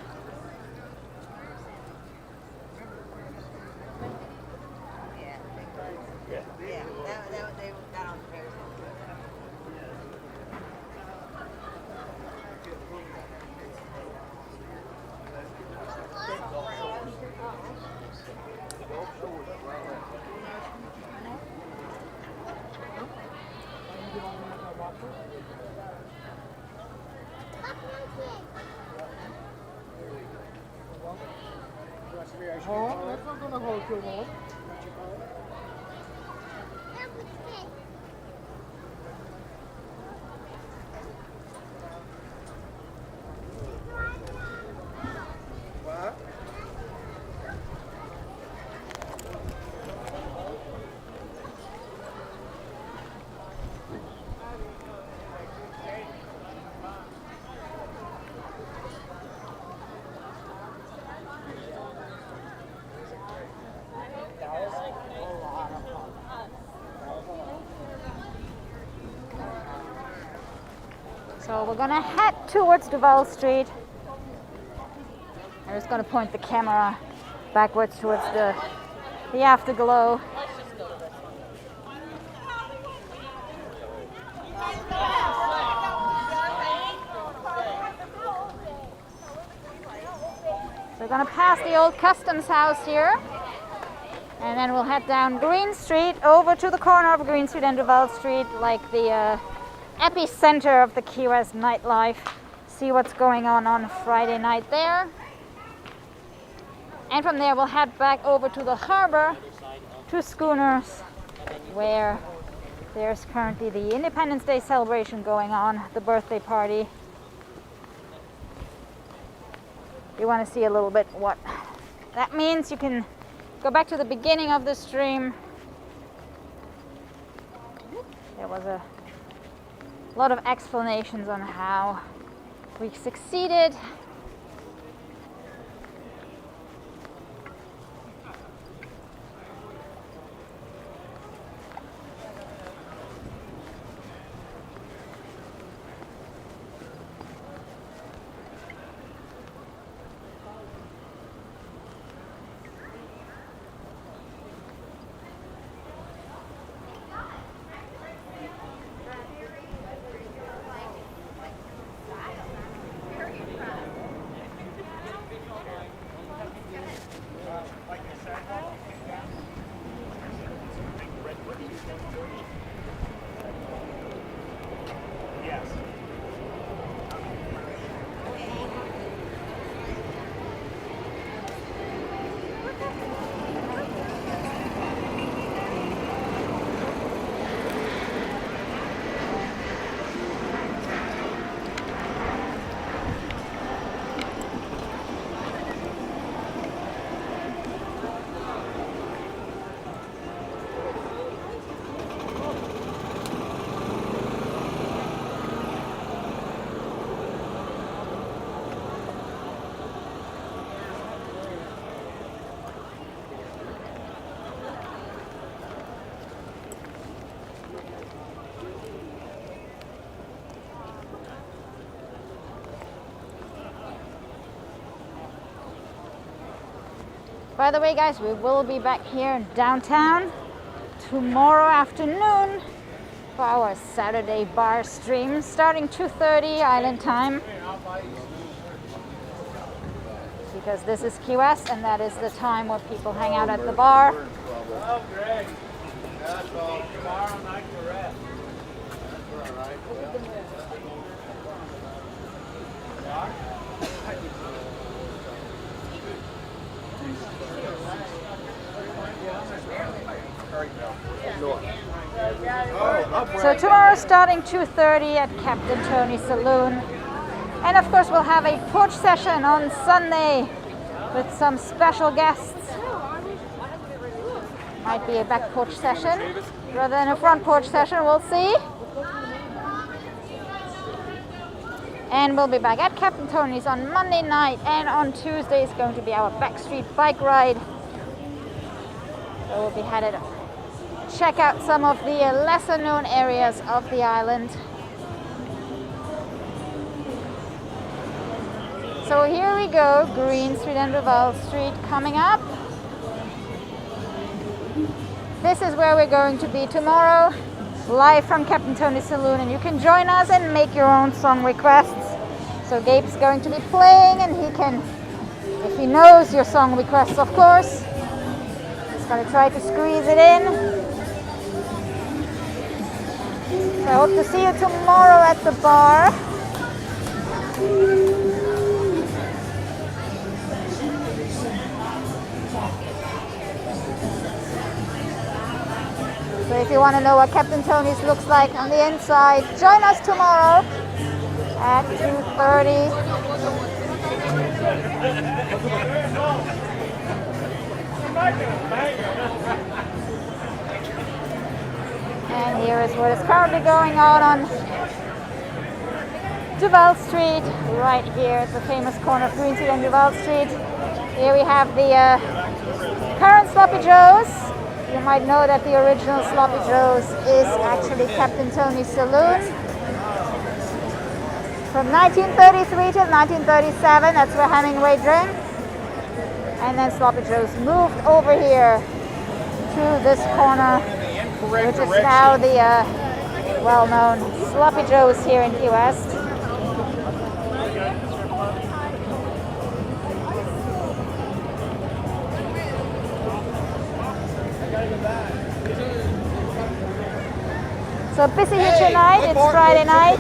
Oh, that's not gonna hold too long. What? So we're gonna head towards Duval Street. I'm just gonna point the camera backwards towards the afterglow. So we're gonna pass the old customs house here, and then we'll head down Green Street over to the corner of Green Street and Duval Street, like the epicenter of the Key West nightlife. See what's going on Friday night there. And from there we'll head back over to the harbor, to Schooners, where there's currently the Independence Day celebration going on, the birthday party. You want to see a little bit what that means, you can go back to the beginning of the stream. There was a lot of explanations on how we succeeded. By the way, guys, we will be back here in downtown tomorrow afternoon for our Saturday bar stream, starting 2:30 Island time. Because this is Key West, and that is the time where people hang out at the bar. Oh, great. That's all. Tomorrow night to rest. That's all right. So tomorrow starting 2:30 at Captain Tony's Saloon. And of course we'll have a porch session on Sunday with some special guests. Might be a back porch session rather than a front porch session, we'll see. And we'll be back at Captain Tony's on Monday night, and on Tuesday is going to be our backstreet bike ride. So we'll be headed check out some of the lesser known areas of the island. So here we go, Green Street and Duval Street coming up. This is where we're going to be tomorrow, live from Captain Tony's Saloon, and you can join us and make your own song requests. So Gabe's going to be playing, and he can, if he knows your song requests, of course, he's going to try to squeeze it in. So I hope to see you tomorrow at the bar. So if you want to know what Captain Tony's looks like on the inside, join us tomorrow at 2:30. And here is what is currently going on Duval Street, right here at the famous corner of Green Street and Duval Street. Here we have the current Sloppy Joe's. You might know that the original Sloppy Joe's is actually Captain Tony's Saloon. From 1933 to 1937, that's where Hemingway drank. And then Sloppy Joe's moved over here to this corner, which is now the well-known Sloppy Joe's here in Key West. So busy here tonight, it's Friday night.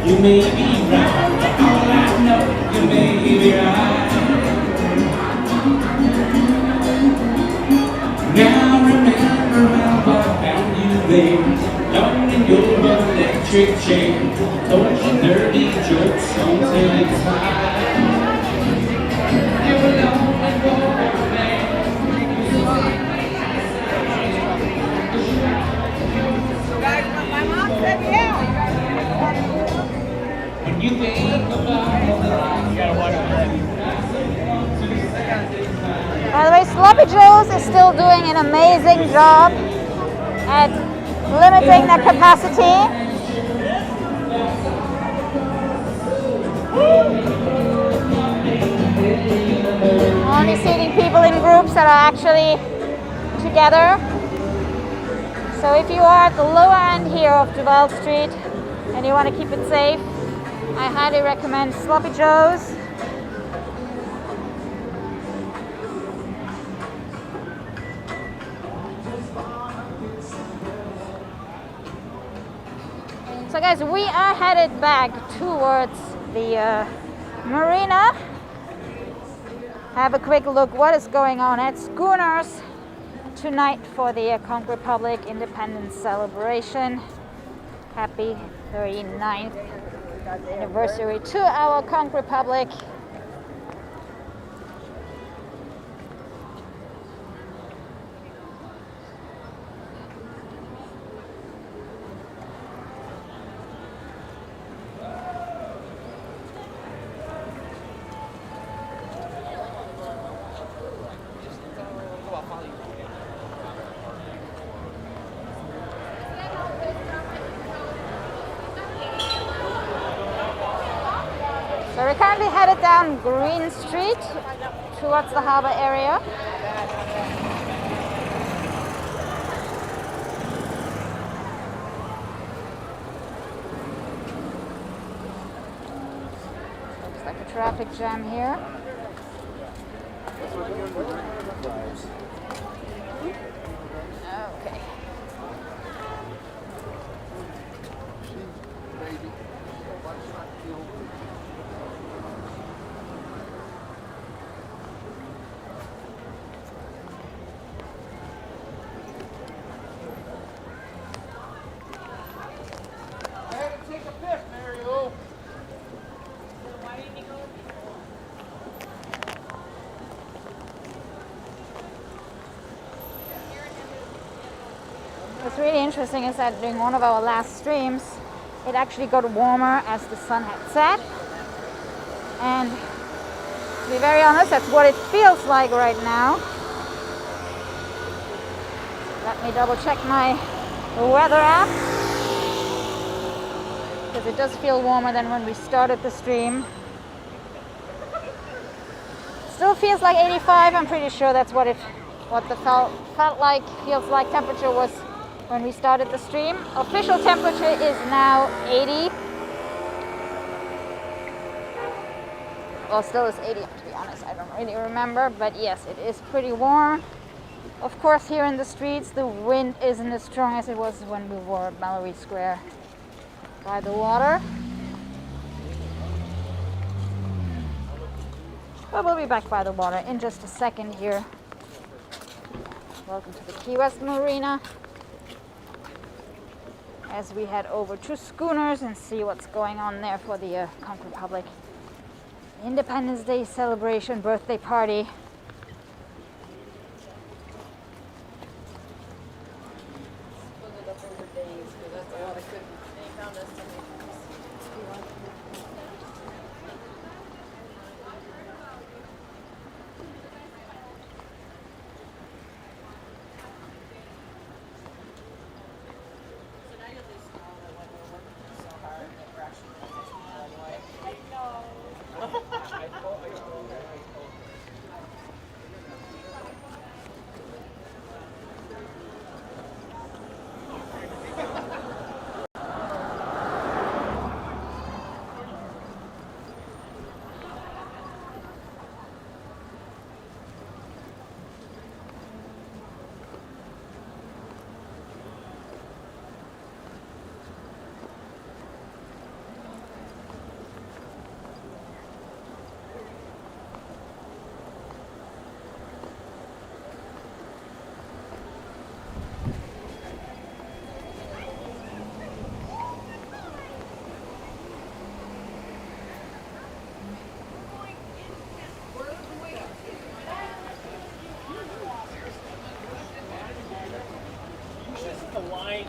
You may be right, but all I know, you may be right. Now remember how I found you there, down in your electric chair, told you nerdy jokes until it's high. You were lonely for a man. My mom said yeah. You think about By the way, Sloppy Joe's is still doing an amazing job at limiting the capacity. Only seating people in groups that are actually together. So if you are at the lower end here of Duval Street and you want to keep it safe, I highly recommend Sloppy Joe's. So guys, we are headed back towards the marina. Have a quick look what is going on at Schooners tonight for the Conch Republic Independence celebration. Happy 39th anniversary to our Conch Republic. So we're currently headed down Green Street towards the harbor area. traffic jam here. Okay. I had to take a piss, Mario. What's really interesting is that during one of our last streams, it actually got warmer as the sun had set. And to be very honest, that's what it feels like right now. Let me double check my weather app, because it does feel warmer than when we started the stream. Still feels like 85. I'm pretty sure that's what the felt like, feels like temperature was when we started the stream. Official temperature is now 80. Well, still is 80 to be honest. I don't really remember, but yes, it is pretty warm. Of course, here in the streets, the wind isn't as strong as it was when we were at Mallory Square by the water. But we'll be back by the water in just a second here. Welcome to the Key West Marina, as we head over to Schooners and see what's going on there for the Conch Republic Independence Day celebration birthday party.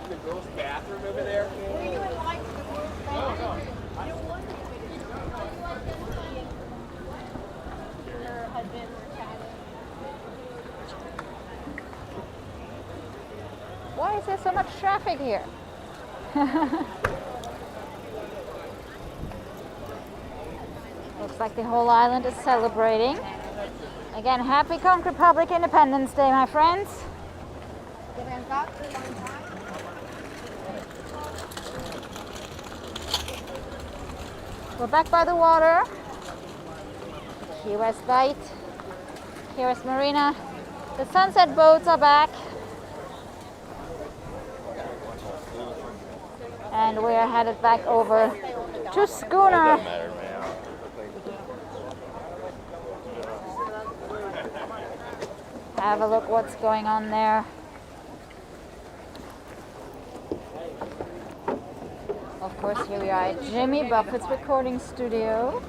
The girls' bathroom over there. Were you in line for the girls' bathroom? Her husband were chatting. Why is there so much traffic here? Looks like the whole island is celebrating. Again, happy Conch Republic Independence Day, my friends. We're back by the water. Key West Bight, Key West Marina. The sunset boats are back. And we are headed back over to Schooner. Have a look what's going on there. Of course, here we are at Jimmy Buffett's recording studio.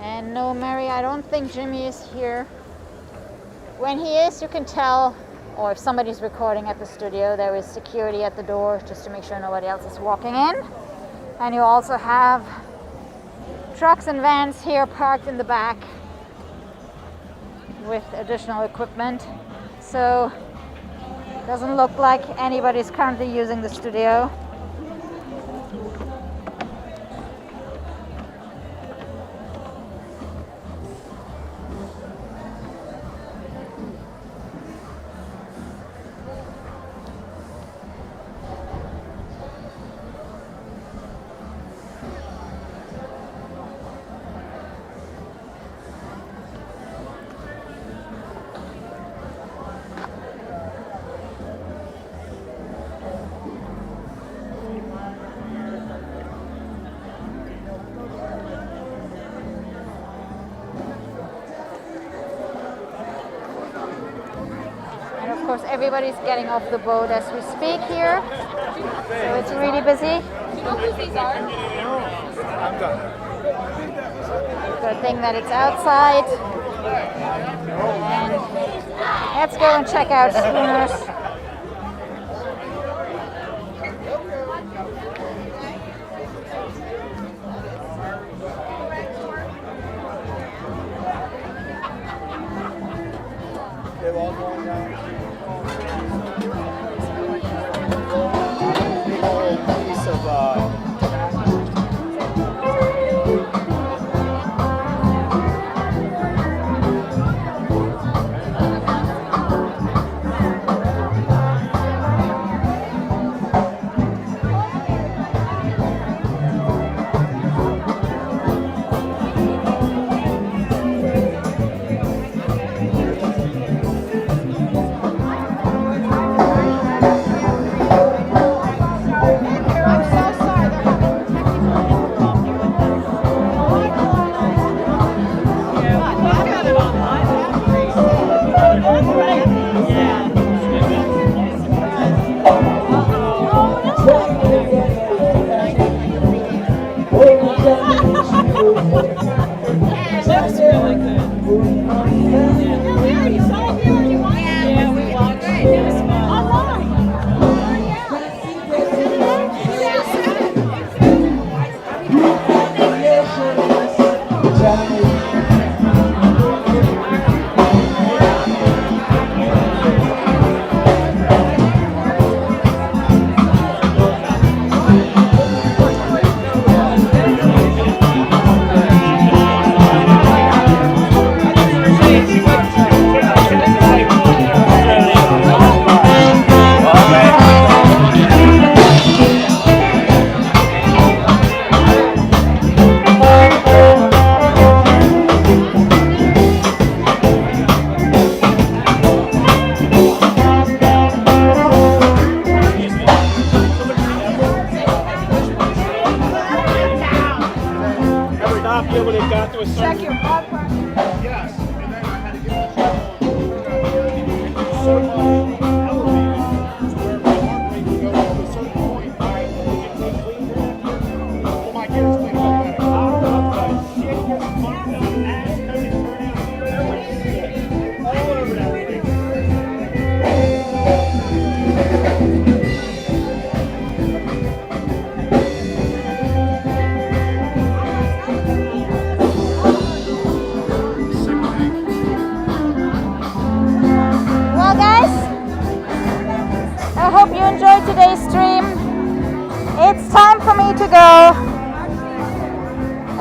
And no, Mary, I don't think Jimmy is here. When he is, you can tell, or if somebody's recording at the studio, there is security at the door just to make sure nobody else is walking in. And you also have trucks and vans here parked in the back with additional equipment. So doesn't look like anybody's currently using the studio. Of course, everybody's getting off the boat as we speak here, so it's really busy. Do you know who these are? I'm done. Good thing that it's outside. And let's go and check out Schooners. They're all going down. Big old piece of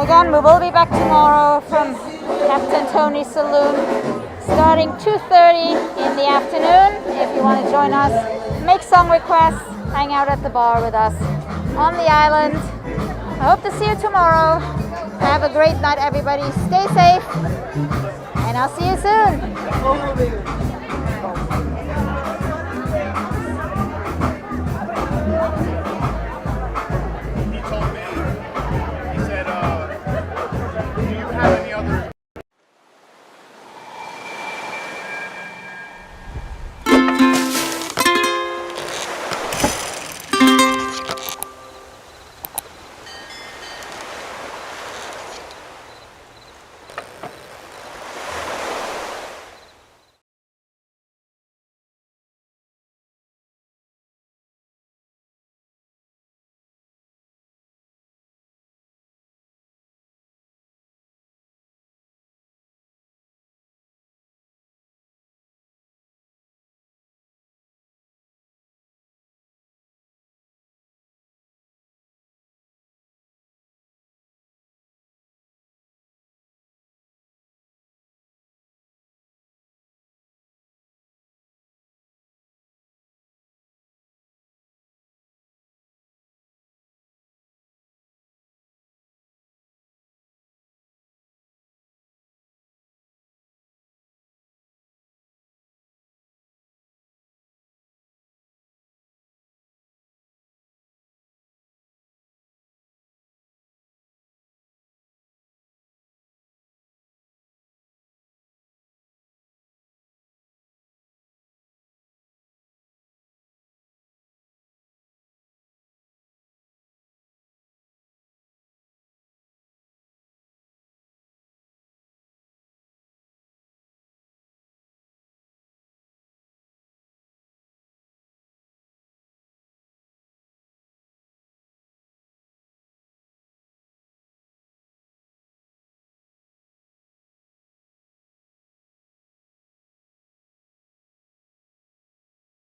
Again, we will be back tomorrow from Captain Tony's Saloon, starting 2:30 in the afternoon. If you want to join us, make song requests, hang out at the bar with us on the island. I hope to see you tomorrow. Have a great night, everybody. Stay safe, and I'll see you soon.